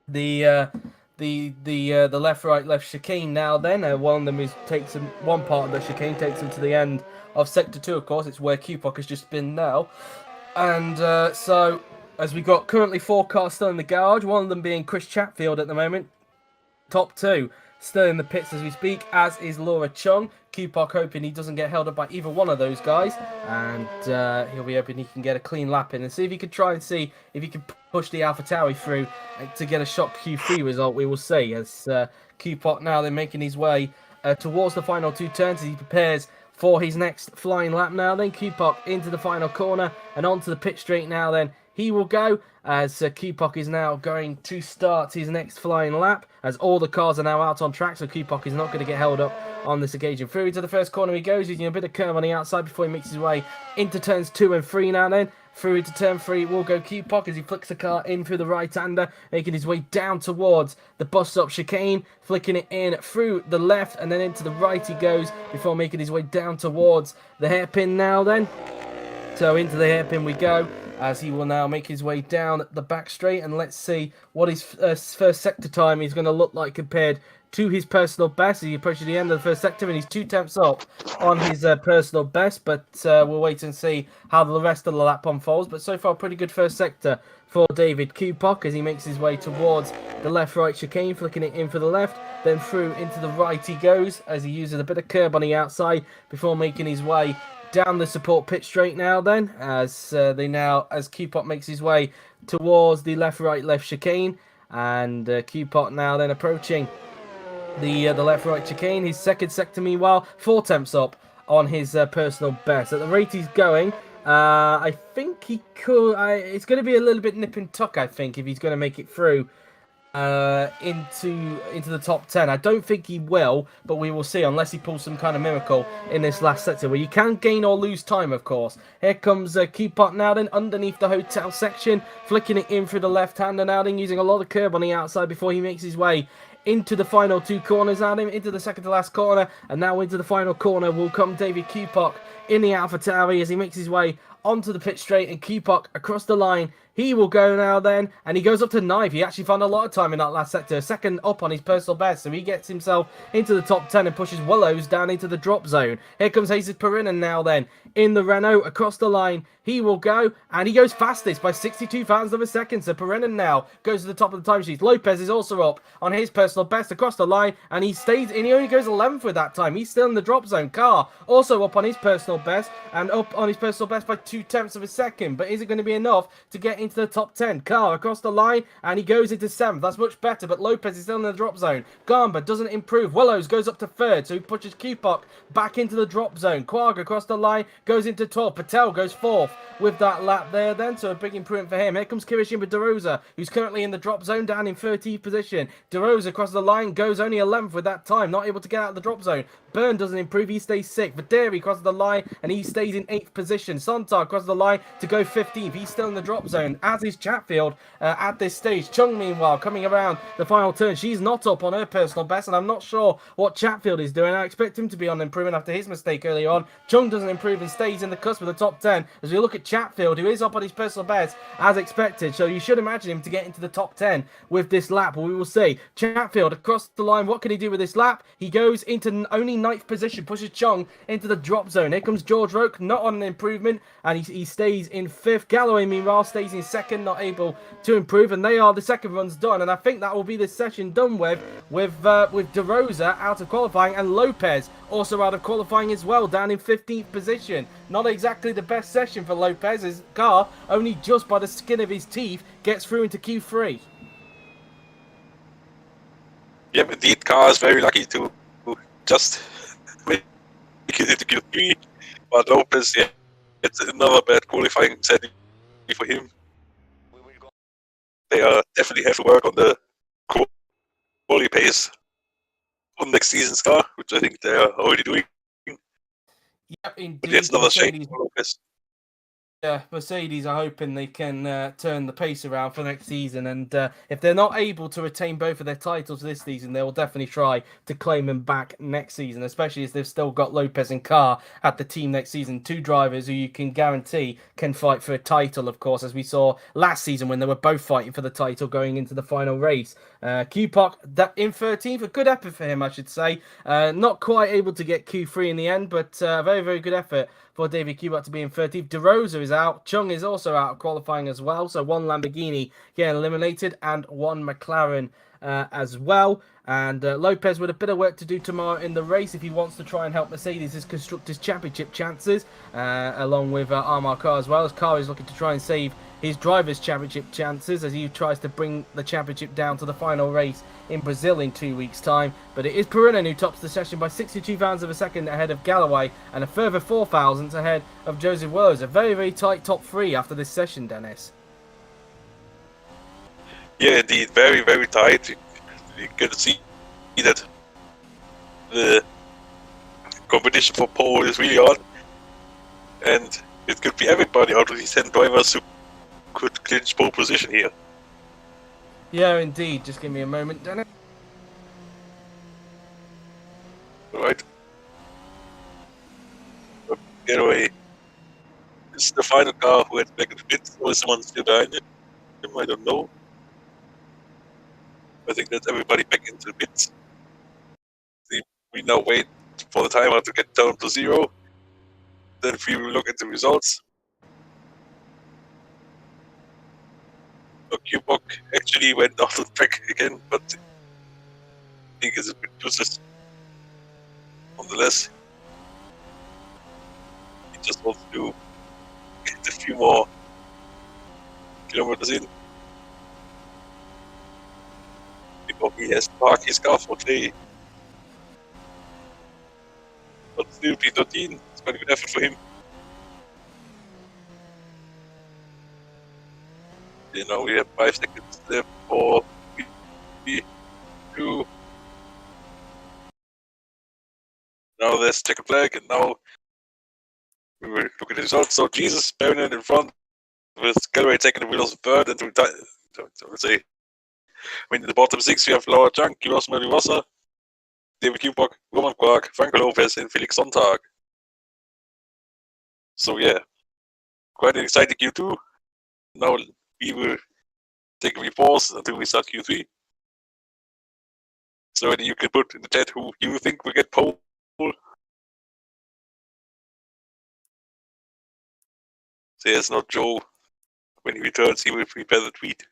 C: the left chicane now. Then one of them one part of the chicane takes him to the end of sector 2. Of course, it's where Kupok has just been now, and so as we got currently 4 cars still in the garage, one of them being Chris Chatfield at the moment. Top 2 still in the pits as we speak, as is Laura Chung. Kupok hoping he doesn't get held up by either one of those guys, and he'll be hoping he can get a clean lap in and see if he can push the AlphaTauri through to get a shock Q3 result. We will see, as Kupok now then making his way towards the final 2 turns as he prepares for his next flying lap now. Then Kupok into the final corner and onto the pit straight now then. He will go, as Kupok is now going to start his next flying lap, as all the cars are now out on track, so Kupok is not going to get held up on this occasion. Through into the first corner he goes, using a bit of curve on the outside before he makes his way into turns 2 and 3 now then. Through into turn 3 will go Kupok as he flicks the car in through the right-hander, making his way down towards the bus stop chicane, flicking it in through the left, and then into the right he goes before making his way down towards the hairpin now then. So into the hairpin we go, as he will now make his way down the back straight, and let's see what his first sector time is going to look like compared to his personal best as he approaches the end of the first sector, and he's 2 tenths up on his personal best, but we'll wait and see how the rest of the lap unfolds. But so far, pretty good first sector for David Kupok as he makes his way towards the left-right chicane, flicking it in for the left, then through into the right he goes as he uses a bit of curb on the outside before making his way down the support pit straight now then, as Kupok makes his way towards the left chicane, and Kupok now then approaching the left-right chicane. His second sector meanwhile 4 tenths up on his personal best. At the rate he's going, I think he could, it's going to be a little bit nip and tuck, I think, if he's going to make it through into the top 10. I don't think he will, but we will see, unless he pulls some kind of miracle in this last sector where you can gain or lose time, of course. Here comes Kupok now then underneath the hotel section, flicking it in through the left-hander now then, using a lot of curb on the outside before he makes his way into the final 2 corners now then, into the second to last corner, and now into the final corner will come David Kupok in the AlphaTauri as he makes his way onto the pit straight, and Kupok across the line. He will go now then, and he goes up to 9th. He actually found a lot of time in that last sector, second up on his personal best, so he gets himself into the top 10 and pushes Willows down into the drop zone. Here comes Jesus Perinen now then, in the Renault, across the line. He will go, and he goes fastest by 62 thousandths of a second, so Perinen now goes to the top of the timesheet. Lopez is also up on his personal best across the line, and he stays, and he only goes 11th with that time. He's still in the drop zone. Carr also up on his personal best, and up on his personal best by 0.2 of a second, but is it going to be enough to get into the top 10? Carr across the line, and he goes into 7th. That's much better, but Lopez is still in the drop zone. Garber doesn't improve. Willows goes up to 3rd, so he pushes Kupok back into the drop zone. Quagga across the line goes into 12th. Patel goes 4th with that lap there then, so a big improvement for him. Here comes Kirishima DeRosa, who's currently in the drop zone down in 13th position. DeRosa across the line goes only 11th with that time, not able to get out of the drop zone. Byrne doesn't improve, he stays 6th. Vaderi crosses the line and he stays in 8th position. Sontag crosses the line to go 15th. He's still in the drop zone, as is Chatfield at this stage. Chung, meanwhile, coming around the final turn. She's not up on her personal best, and I'm not sure what Chatfield is doing. I expect him to be on improvement after his mistake earlier on. Chung doesn't improve and stays in the cusp of the top 10 as we look at Chatfield, who is up on his personal best as expected. So you should imagine him to get into the top 10 with this lap. We will see. Chatfield across the line. What can he do with this lap? He goes into only 9th position, pushes Chung into the drop zone. Here comes George Roke, not on an improvement, and he stays in 5th. Galloway, meanwhile, stays in 2nd, not able to improve, and they are the second runs done. And I think that will be this session done with DeRosa out of qualifying and Lopez also out of qualifying as well, down in 15th position. Not exactly the best session for Lopez. His car, only just by the skin of his teeth, gets through into Q3.
B: Yeah, indeed, Carr is very lucky to just make it into Q3, but Lopez, yeah, it's another bad qualifying setting for him. They definitely have to work on the quality pace on next season's car, which I think they are already doing.
C: Yep, indeed.
B: But it's another shame for Lopez.
C: Yeah, Mercedes are hoping they can turn the pace around for next season, and if they're not able to retain both of their titles this season, they will definitely try to claim them back next season, especially as they've still got Lopez and Carr at the team next season. Two drivers who you can guarantee can fight for a title, of course, as we saw last season when they were both fighting for the title going into the final race. Kupok in 13th, a good effort for him, I should say. Not quite able to get Q3 in the end, but very, very good effort for David Kupok to be in 13th. DeRosa is out. Chung is also out of qualifying as well. So one Lamborghini getting eliminated and one McLaren as well. And Lopez with a bit of work to do tomorrow in the race if he wants to try and help Mercedes' Constructors' Championship chances, along with Armar Carr as well, as Carr is looking to try and save his Drivers' Championship chances as he tries to bring the championship down to the final race in Brazil in 2 weeks' time. But it is Perinen who tops the session by 62 thousandths of a second ahead of Galloway and a further 4 thousandths ahead of Joseph Willows. A very, very tight top 3 after this session, Dennis.
B: Yeah, indeed, very, very tight. You can see that the competition for pole is really on, and it could be everybody out of these 10 drivers who could clinch pole position here.
C: Yeah, indeed. Just give me a moment, Dennis.
B: Alright. Anyway, this is the final car who had back in the pits, or is someone still behind him? I don't know. I think that's everybody back into the pits. We now wait for the timer to get down to 0. Then we will look at the results. So Kupok actually went off the track again, but I think it's a bit useless. Nonetheless, he just wants to get a few more kilometers in before he has to park his car for today. But still, P13, it's quite a good effort for him. You know, we have 5 seconds left for P2. Now there's checkered flag, and now we will look at the results. So Jesus, Perinen in front, with Galloway taking the wheels third, and in the bottom 6 we have Laura Chunk, Kilos Marivosa, David Kupok, Roman Quark, Franco Lopez, and Felix Sontag. So yeah, quite an exciting Q2. Now we will take a pause until we start Q3. So you can put in the chat who you think will get pole. There's not Joe. When he returns, he will prepare the tweet.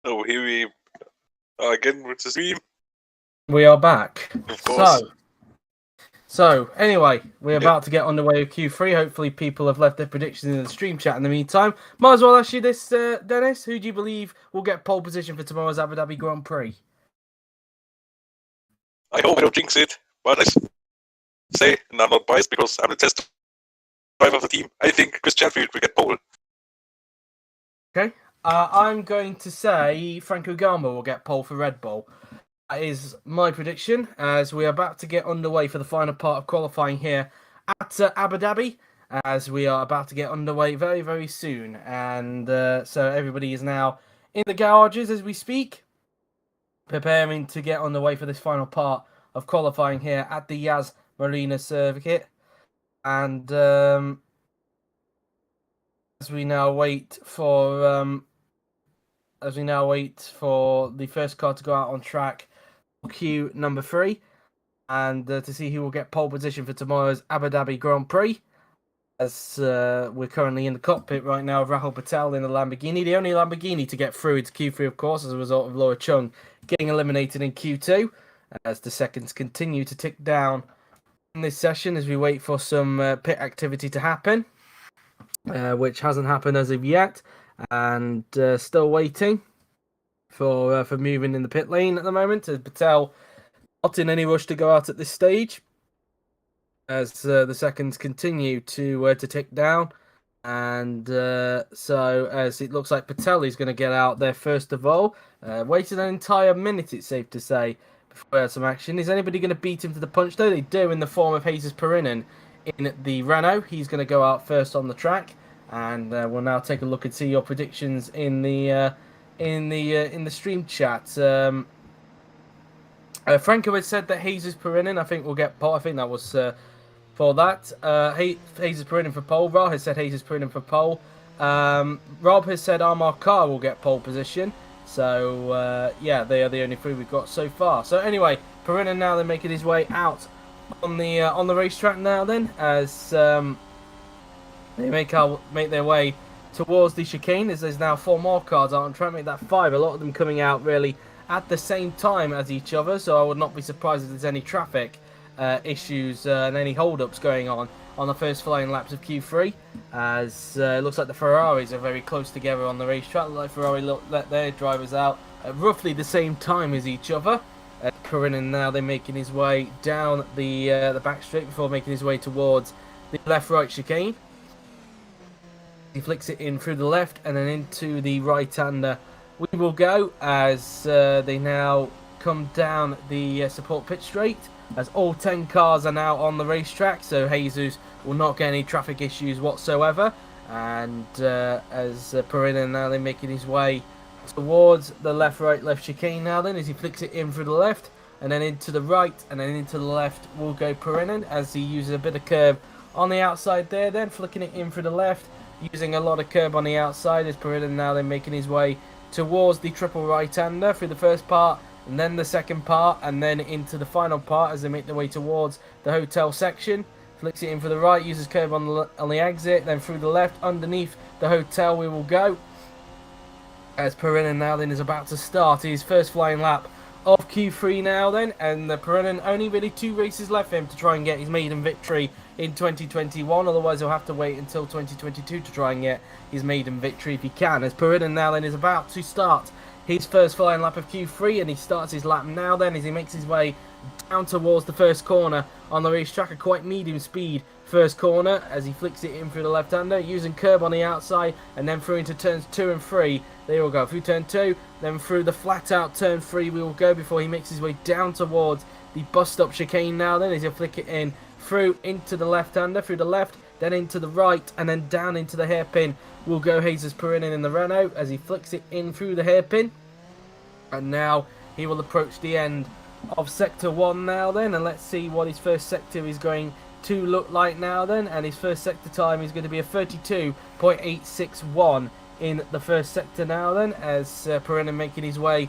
B: So here we are again with the stream.
C: We are back.
B: Of course.
C: So anyway, we're about to get on the way of Q3. Hopefully people have left their predictions in the stream chat in the meantime. Might as well ask you this, Dennis. Who do you believe will get pole position for tomorrow's Abu Dhabi Grand Prix?
B: I hope I don't jinx it, but I say, and I'm not biased because I'm the test driver of the team, I think Chris Chatfield will get pole.
C: Okay. I'm going to say Franco Gamba will get pole for Red Bull. That is my prediction, as we are about to get underway for the final part of qualifying here at Abu Dhabi, as we are about to get underway very, very soon. And so everybody is now in the garages as we speak, preparing to get underway for this final part of qualifying here at the Yas Marina circuit. And as we now wait for the first car to go out on track, Q number 3, and to see who will get pole position for tomorrow's Abu Dhabi Grand Prix. As we're currently in the cockpit right now of Rahul Patel in the Lamborghini, the only Lamborghini to get through into Q3, of course, as a result of Laura Chung getting eliminated in Q2. As the seconds continue to tick down in this session, as we wait for some pit activity to happen. which hasn't happened as of yet, and still waiting for moving in the pit lane at the moment. As Patel not in any rush to go out at this stage, as the seconds continue to tick down. And so as it looks like Patel is going to get out there first of all. Waited an entire minute, it's safe to say, before we had some action. Is anybody going to beat him to the punch, though? They do, in the form of Jesus Perinen in the Renault. He's going to go out first on the track. And we'll now take a look and see your predictions in the stream chat. Franco had said that Jesus Perinen, I think, will get pole. I think that was for that. Jesus Perinen for pole. Rob has said Jesus Perinen for pole. Rob has said Armar Carr will get pole position. So, yeah, they are the only three we've got so far. So, anyway, Perinen now then making his way out on the racetrack now then, as they make their way towards the chicane, as there's now 4 more cars out. I'm trying to make that 5. A lot of them coming out really at the same time as each other, so I would not be surprised if there's any traffic issues and any hold-ups going on the first flying laps of Q3, as it looks like the Ferraris are very close together on the racetrack. Like Ferrari let their drivers out at roughly the same time as each other. Perinen now they're making his way down the back straight before making his way towards the left-right chicane. He flicks it in through the left and then into the right-hander. We will go as they now come down the support pit straight, as all 10 cars are now on the racetrack, so Jesus will not get any traffic issues whatsoever. And as Perinen now they're making his way towards the left chicane now then, as he flicks it in through the left and then into the right and then into the left will go Perinen, as he uses a bit of curb on the outside there, then flicking it in through the left, using a lot of curb on the outside, as Perinen now then making his way towards the triple right-hander through the first part and then the second part and then into the final part as they make their way towards the hotel section. Flicks it in for the right, uses curb on the exit, then through the left underneath the hotel we will go, as Perinen now then is about to start his first flying lap of Q3 now then, and Perinen only really 2 races left for him to try and get his maiden victory in 2021, otherwise he'll have to wait until 2022 to try and get his maiden victory if he can, as Perinen now then is about to start his first flying lap of Q3, and he starts his lap now then as he makes his way down towards the first corner on the racetrack, a quite medium speed first corner, as he flicks it in through the left-hander, using curb on the outside and then through into turns 2 and 3. There we'll go through turn 2, then through the flat-out turn 3 we will go before he makes his way down towards the bus-stop chicane now then, as he'll flick it in through into the left-hander, through the left, then into the right, and then down into the hairpin will go Jesus Perinen in the Renault, as he flicks it in through the hairpin. And now he will approach the end of Sector 1 now then, and let's see what his first sector is going to look like now then. And his first sector time is going to be a 32.861 in the first sector now then, as Perinen making his way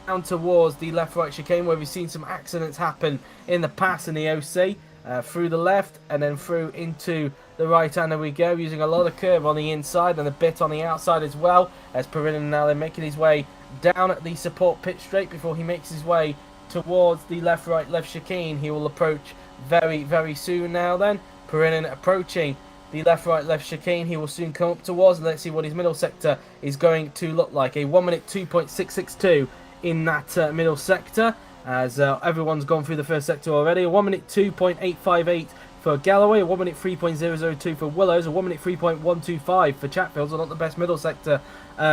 C: down towards the left-right chicane, where we've seen some accidents happen in the past in the OC. Through the left and then through into the right-hander we go, using a lot of curb on the inside and a bit on the outside as well, as Perinen now then making his way down at the support pit straight before he makes his way towards the left chicane. He will approach very, very soon now then. Perinen approaching the left chicane. He will soon come up towards, and let's see what his middle sector is going to look like. A 1 minute 2.662 in that middle sector, as everyone's gone through the first sector already. A 1 minute 2.858 for Galloway, a 1 minute 3.002 for Willows, a 1 minute 3.125 for Chatfield, so not the best middle sector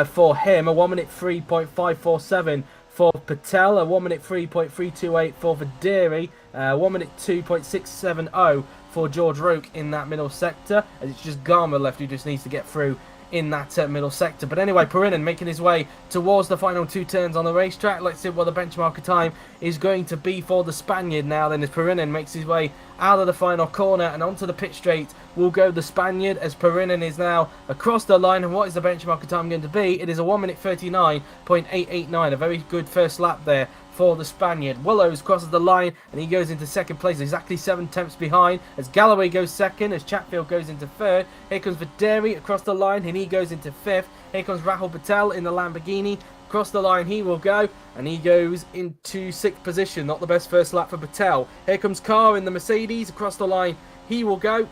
C: for him. A 1 minute 3.547 for Patel, a 1 minute 3.328 for Vaderi, 1 minute 2.670 for George Roke in that middle sector, as it's just Garma left who just needs to get through in that middle sector. But anyway, Perinen making his way towards the final 2 turns on the racetrack. Let's see what the benchmarker time is going to be for the Spaniard now then, as Perinen makes his way out of the final corner and onto the pit straight will go the Spaniard, as Perinen is now across the line. And what is the benchmarker time going to be? It is a 1 minute 39.889, a very good first lap there for the Spaniard. Willows crosses the line and he goes into second place, exactly 7 tenths behind, as Galloway goes second, as Chatfield goes into third. Here comes Vaderi across the line and he goes into fifth. Here comes Rahul Patel in the Lamborghini. Across the line he will go, and he goes into 6th position. Not the best first lap for Patel. Here comes Carr in the Mercedes. Across the line he will go,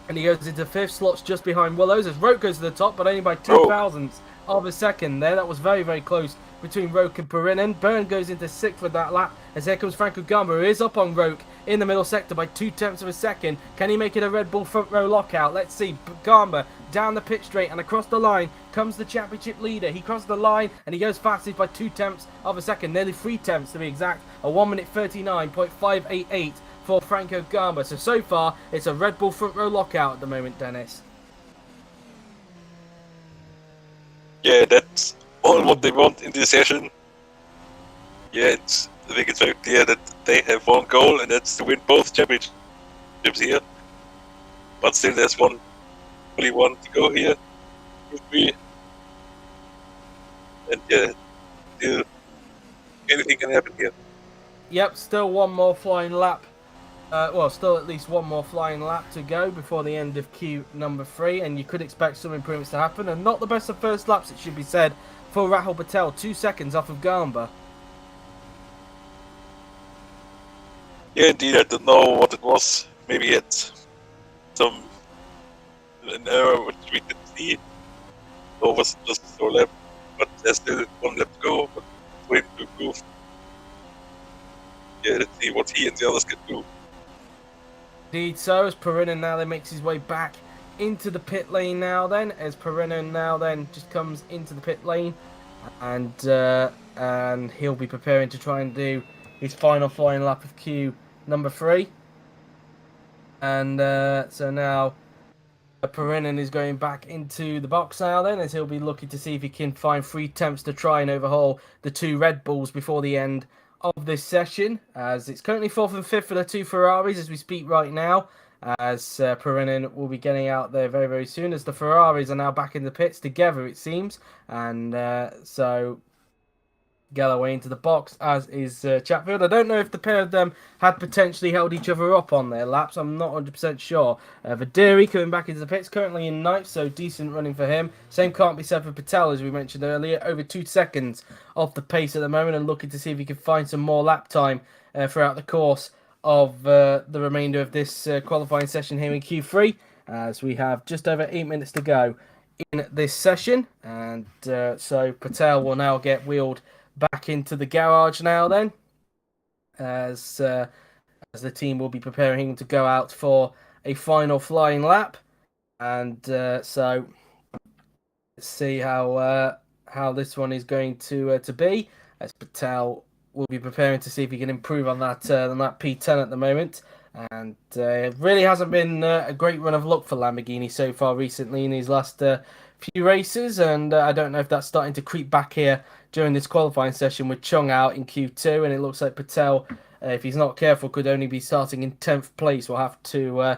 C: And he goes into 5th, slots just behind Willows as Roke goes to the top, but only by 2
B: Roke.
C: thousandths of a second there. That was very, very close between Roke and Perinen. Byrne goes into 6th with that lap as here comes Franco Gamba, who is up on Roke in the middle sector by 0.2 of a second. Can he make it a Red Bull front row lockout? Let's see. Gamba down the pit straight and across the line comes the championship leader. He crosses the line and he goes fastest by 0.2 of a second, nearly 3 tenths to be exact. A 1:39.588 for Franco Gamba. So far, it's a Red Bull front row lockout at the moment, Dennis.
B: Yeah, that's all what they want in this session. Yeah, I think it's very clear that they have one goal, and that's to win both championships here. But still, there's only one to go here. And yeah, still, anything can happen here.
C: Yep, still one more flying lap. Still at least one more flying lap to go before the end of Q number 3, and you could expect some improvements to happen. And not the best of first laps, it should be said, for Rahul Patel, 2 seconds off of Gamba.
B: Yeah, indeed, I don't know what it was. Maybe he had an error which we didn't see. Or was it just a slow lap? But there's still one lap to go, but wait to improve. Yeah, let's see what he and the others can do.
C: Indeed so, as Perinen now then makes his way back into the pit lane now then, as Perinen now then just comes into the pit lane, and he'll be preparing to try and do his final flying lap of Q number 3. And so now Perinen is going back into the box now then, as he'll be looking to see if he can find 3 attempts to try and overhaul the 2 Red Bulls before the end of this session, as it's currently 4th and 5th for the 2 Ferraris as we speak right now, as Perinen will be getting out there very, very soon, as the Ferraris are now back in the pits together, it seems. And so Galloway into the box, as is Chatfield. I don't know if the pair of them had potentially held each other up on their laps. I'm not 100% sure. Videri coming back into the pits, currently in 9th, so decent running for him. Same can't be said for Patel, as we mentioned earlier. Over 2 seconds off the pace at the moment, and looking to see if he can find some more lap time throughout the course of the remainder of this qualifying session here in Q3, as we have just over 8 minutes to go in this session. And so Patel will now get wheeled back into the garage now then, as the team will be preparing him to go out for a final flying lap. And so let's see how this one is going to be, as Patel will be preparing to see if he can improve on that P10 at the moment. And it really hasn't been a great run of luck for Lamborghini so far recently in these last few races, and I don't know if that's starting to creep back here during this qualifying session with Chung out in Q2, and it looks like Patel, if he's not careful, could only be starting in 10th place. We'll have to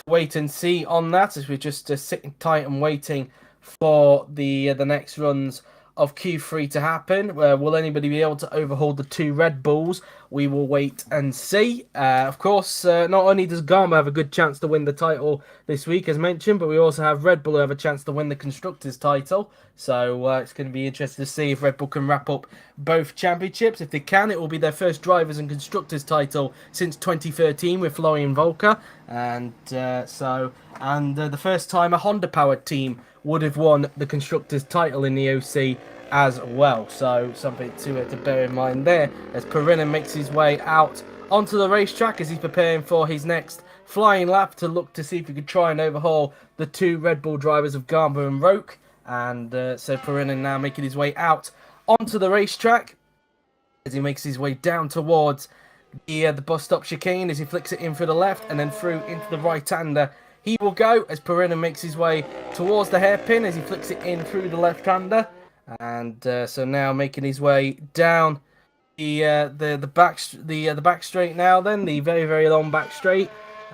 C: wait and see on that, as we're just sitting tight and waiting for the next runs of Q3 to happen. Will anybody be able to overhaul the 2 Red Bulls? We will wait and see. Of course, not only does Gamba have a good chance to win the title this week, as mentioned, but we also have Red Bull who have a chance to win the Constructors' title. So it's going to be interesting to see if Red Bull can wrap up both championships. If they can, it will be their first Drivers' and Constructors' title since 2013 with Florian Volker. And the first time a Honda-powered team would have won the Constructors' title in the OC as well. So something to bear in mind there, as Perinen makes his way out onto the racetrack as he's preparing for his next flying lap to look to see if he could try and overhaul the 2 Red Bull drivers of Gamba and Roke. And so Perinen now making his way out onto the racetrack as he makes his way down towards the bus stop chicane, as he flicks it in through the left and then through into the right-hander. He will go as Perinen makes his way towards the hairpin as he flicks it in through the left-hander. And so now making his way down the back straight now then, the very, very long back straight,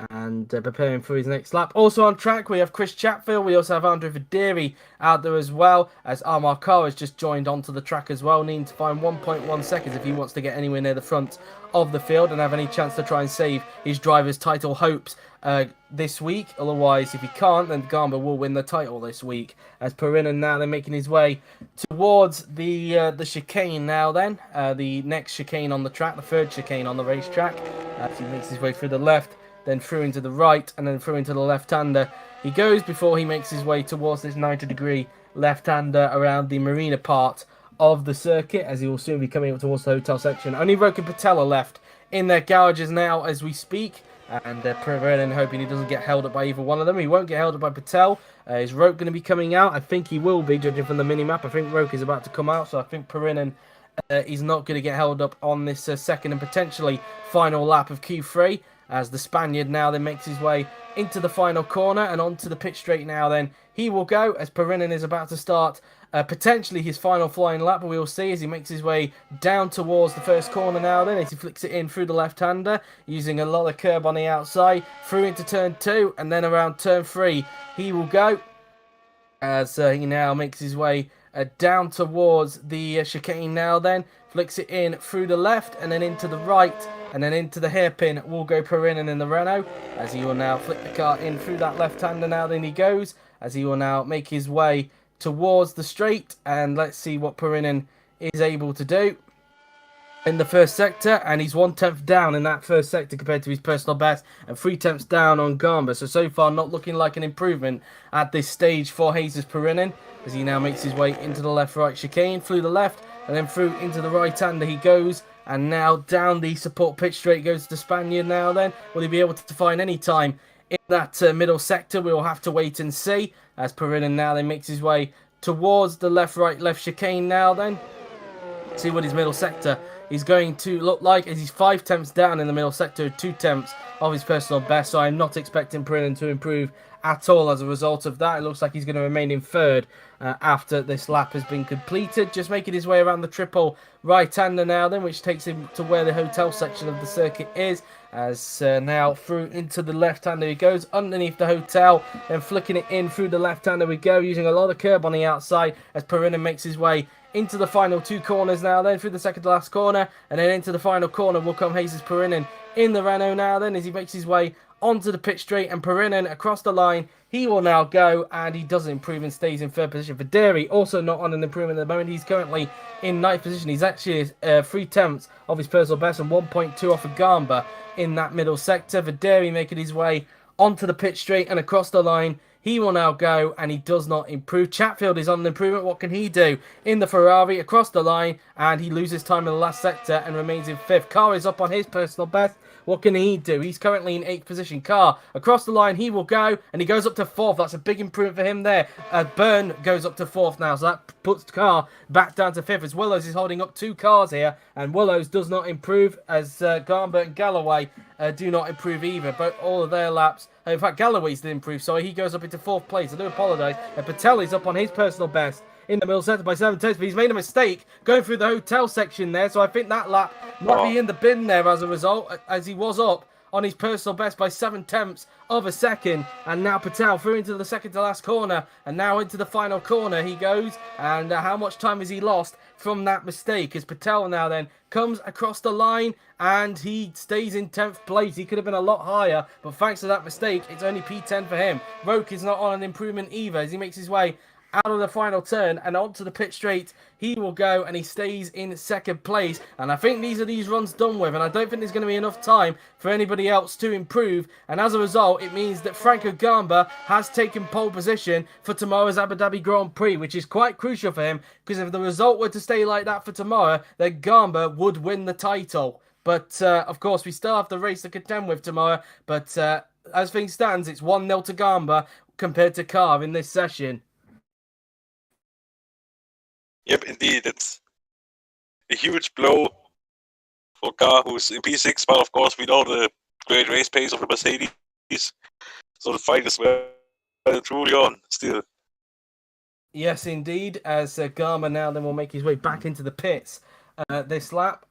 C: and preparing for his next lap. Also on track, we have Chris Chatfield. We also have Andre Videri out there as well, as Amar Kar has just joined onto the track as well, needing to find 1.1 seconds if he wants to get anywhere near the front of the field and have any chance to try and save his driver's title hopes this week. Otherwise, if he can't, then Gamba will win the title this week. As Perinen now they're making his way towards the chicane now then, the next chicane on the track, the 3rd chicane on the racetrack, as he makes his way through the left then through into the right, and then through into the left-hander he goes before he makes his way towards this 90-degree left-hander around the marina part of the circuit, as he will soon be coming up towards the hotel section. Only Roke and Patel are left in their garages now as we speak, and Perrin hoping he doesn't get held up by either one of them. He won't get held up by Patel. Is Roke going to be coming out? I think he will be, judging from the mini-map. I think Roke is about to come out, so I think Perrin he's not going to get held up on this second and potentially final lap of Q3, as the Spaniard now then makes his way into the final corner and onto the pit straight now. Then he will go as Perrin is about to start potentially his final flying lap, but we will see as he makes his way down towards the first corner now then, as he flicks it in through the left-hander using a lot of curb on the outside, through into turn 2 and then around turn 3 he will go as he now makes his way down towards the chicane now then, flicks it in through the left and then into the right and then into the hairpin will go Perrin in the Renault, as he will now flick the car in through that left-hander now then he goes, as he will now make his way towards the straight, and let's see what Perrin is able to do in the first sector, and he's 1/10 down in that first sector compared to his personal best, and 3/10 down on Gamba. So far not looking like an improvement at this stage for Jesus Perrin, as he now makes his way into the left-right chicane, through the left, and then through into the right-hander he goes, and now down the support pitch straight goes the Spaniard now then. Will he be able to find any time in that middle sector? We will have to wait and see, as Perrin now then makes his way towards the left chicane now then. See what his middle sector is going to look like, as he's 5/10 down in the middle sector, 2/10 of his personal best, so I'm not expecting Perrin to improve at all as a result of that. It looks like he's going to remain in third after this lap has been completed, just making his way around the triple right-hander now then, which takes him to where the hotel section of the circuit is, as now through into the left-hander he goes, underneath the hotel, and flicking it in through the left-hander we go, using a lot of curb on the outside, as Perrin makes his way into the final two corners now then, through the second to last corner, and then into the final corner will come Jesus Perrin in the Renault now then, as he makes his way onto the pit straight, and Perrin across the line he will now go, and he doesn't improve and stays in third position. Verderi also not on an improvement at the moment. He's currently in ninth position. He's actually 3/10 of his personal best and 1.2 off of Gamba in that middle sector. Verderi making his way onto the pit straight and across the line. He will now go, and he does not improve. Chatfield is on an improvement. What can he do in the Ferrari across the line? And he loses time in the last sector and remains in fifth. Carr is up on his personal best. What can he do? He's currently in 8th position. Carr, across the line, he will go, and he goes up to 4th. That's a big improvement for him there. Byrne goes up to 4th now, so that puts Carr back down to 5th, as Willows is holding up 2 cars here, and Willows does not improve, as Garber and Galloway do not improve either, but all of their laps. In fact, Galloway's did improve, so he goes up into 4th place. I do apologise. Patel is up on his personal best in the middle sector by 7/10, but he's made a mistake going through the hotel section there, so I think that lap might be in the bin there as a result, as he was up on his personal best by 7/10 of a second. And now Patel through into the second to last corner, and now into the final corner he goes, and how much time has he lost from that mistake, as Patel now then comes across the line, and he stays in 10th place. He could have been a lot higher, but thanks to that mistake, it's only P10 for him. Roke is not on an improvement either, as he makes his way out of the final turn and onto the pit straight. He will go, and he stays in second place. And I think these runs done with, and I don't think there's going to be enough time for anybody else to improve. And as a result, it means that Franco Gamba has taken pole position for tomorrow's Abu Dhabi Grand Prix, which is quite crucial for him, because if the result were to stay like that for tomorrow, then Gamba would win the title. But of course, we still have the race to contend with tomorrow. But as things stands, it's 1-0 to Gamba compared to Carr in this session.
B: Yep, indeed. It's a huge blow for Carr, who's in P6, but of course we know the great race pace of the Mercedes. So the fight is well truly on still.
C: Yes, indeed, as Garma now then will make his way back into the pits this lap.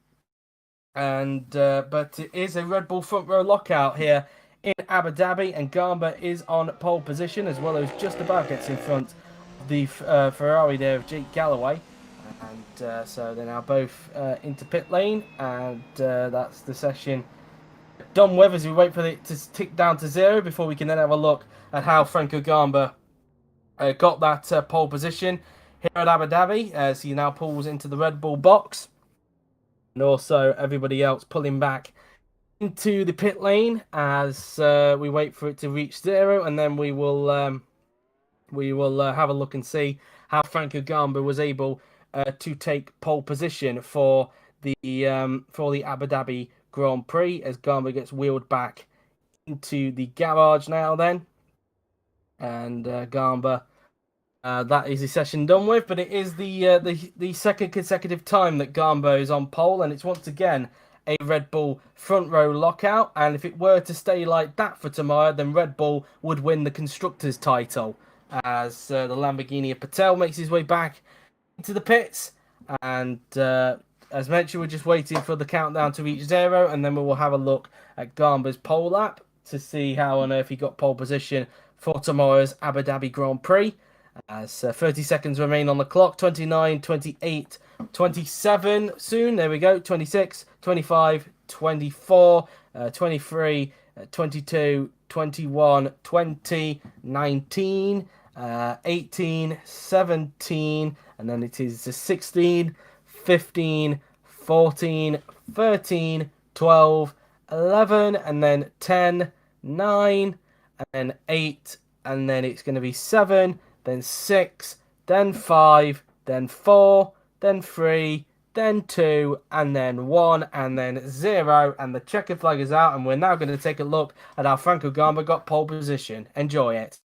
C: And but it is a Red Bull front row lockout here in Abu Dhabi, and Garma is on pole position, as well as just about gets in front the Ferrari there of Jake Galloway, and so they're now both into pit lane, and that's the session done with, as we wait for it to tick down to 0 before we can then have a look at how Franco Gamba got that pole position here at Abu Dhabi, as he now pulls into the Red Bull box, and also everybody else pulling back into the pit lane as we wait for it to reach 0, and then we will have a look and see how Franco Gamba was able to take pole position for the Abu Dhabi Grand Prix as Gamba gets wheeled back into the garage now. Then, and Gamba. That is the session done with, but it is the second consecutive time that Gamba is on pole, and it's once again a Red Bull front row lockout. And if it were to stay like that for tomorrow, then Red Bull would win the constructors' title. As the Lamborghini of Patel makes his way back into the pits, and as mentioned, we're just waiting for the countdown to reach 0, and then we will have a look at Gamba's pole lap to see how on earth he got pole position for tomorrow's Abu Dhabi Grand Prix. As 30 seconds remain on the clock, 29, 28, 27 soon, there we go, 26, 25, 24, 23, 22, 21, 20, 19, 18, 17, and then it is 16, 15, 14, 13, 12, 11, and then 10, 9, and then 8, and then it's going to be 7, then 6, then 5, then 4, then 3, then 2, and then 1, and then 0, and the checkered flag is out, and we're now going to take a look at how Franco Gamba got pole position. Enjoy it.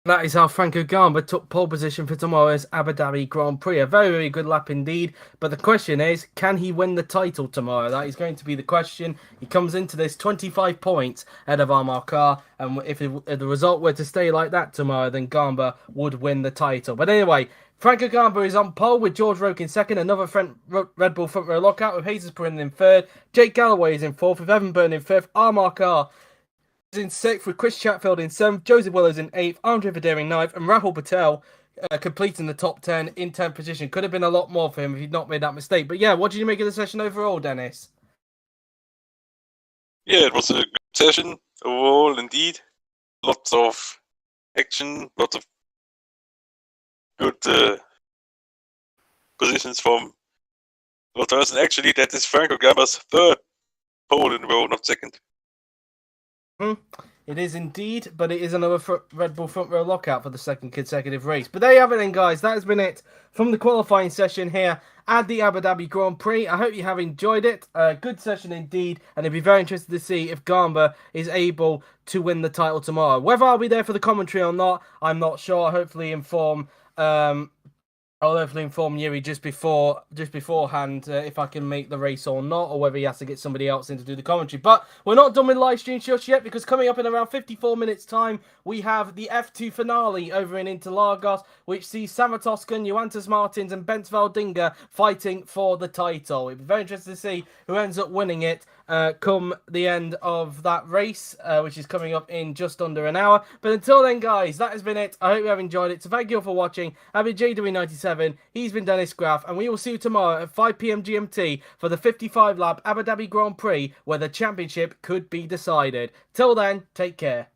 C: That is how Franco Gamba took pole position for tomorrow's Abu Dhabi Grand Prix. A very, very good lap indeed. But the question is, can he win the title tomorrow? That is going to be the question. He comes into this 25 points ahead of Amar Khan. And if the result were to stay like that tomorrow, then Gamba would win the title. But anyway, Franco Gamba is on pole with George Roque in second. Another Red Bull front row lockout with Jesus Perrin in third. Jake Galloway is in fourth with Evan Byrne in fifth. Amar Khan in sixth with Chris Chatfield in seventh, Joseph Willows in eighth, Andre Vadere in ninth, and Rahul Patel completing the top 10 in 10th position. Could have been a lot more for him if he'd not made that mistake. But yeah, what did you make of the session overall, Dennis?
B: Yeah, it was a good session overall, indeed. Lots of action, lots of good positions from Rotterdam. And actually, that is Franco Gamba's third pole in a row, not second.
C: It is indeed, but it is another Red Bull front row lockout for the second consecutive race. But there you have it then, guys. That has been it from the qualifying session here at the Abu Dhabi Grand Prix. I hope you have enjoyed it. Good session indeed, and it'd be very interesting to see if Gamba is able to win the title tomorrow. Whether I'll be there for the commentary or not, I'm not sure. I'll hopefully inform Yuri just beforehand if I can make the race or not, or whether he has to get somebody else in to do the commentary. But we're not done with live stream just yet, because coming up in around 54 minutes time, we have the F2 finale over in Interlagos, which sees Sama Toscan, Juventus Martins and Bent Valdinga fighting for the title. It'll be very interesting to see who ends up winning it come the end of that race, which is coming up in just under an hour. But until then, guys, that has been it. I hope you have enjoyed it. So thank you all for watching. I've been JW97. He's been Dennis Graff, and we will see you tomorrow at 5 PM GMT for the 55 lap Abu Dhabi Grand Prix, where the championship could be decided. Till then, take care.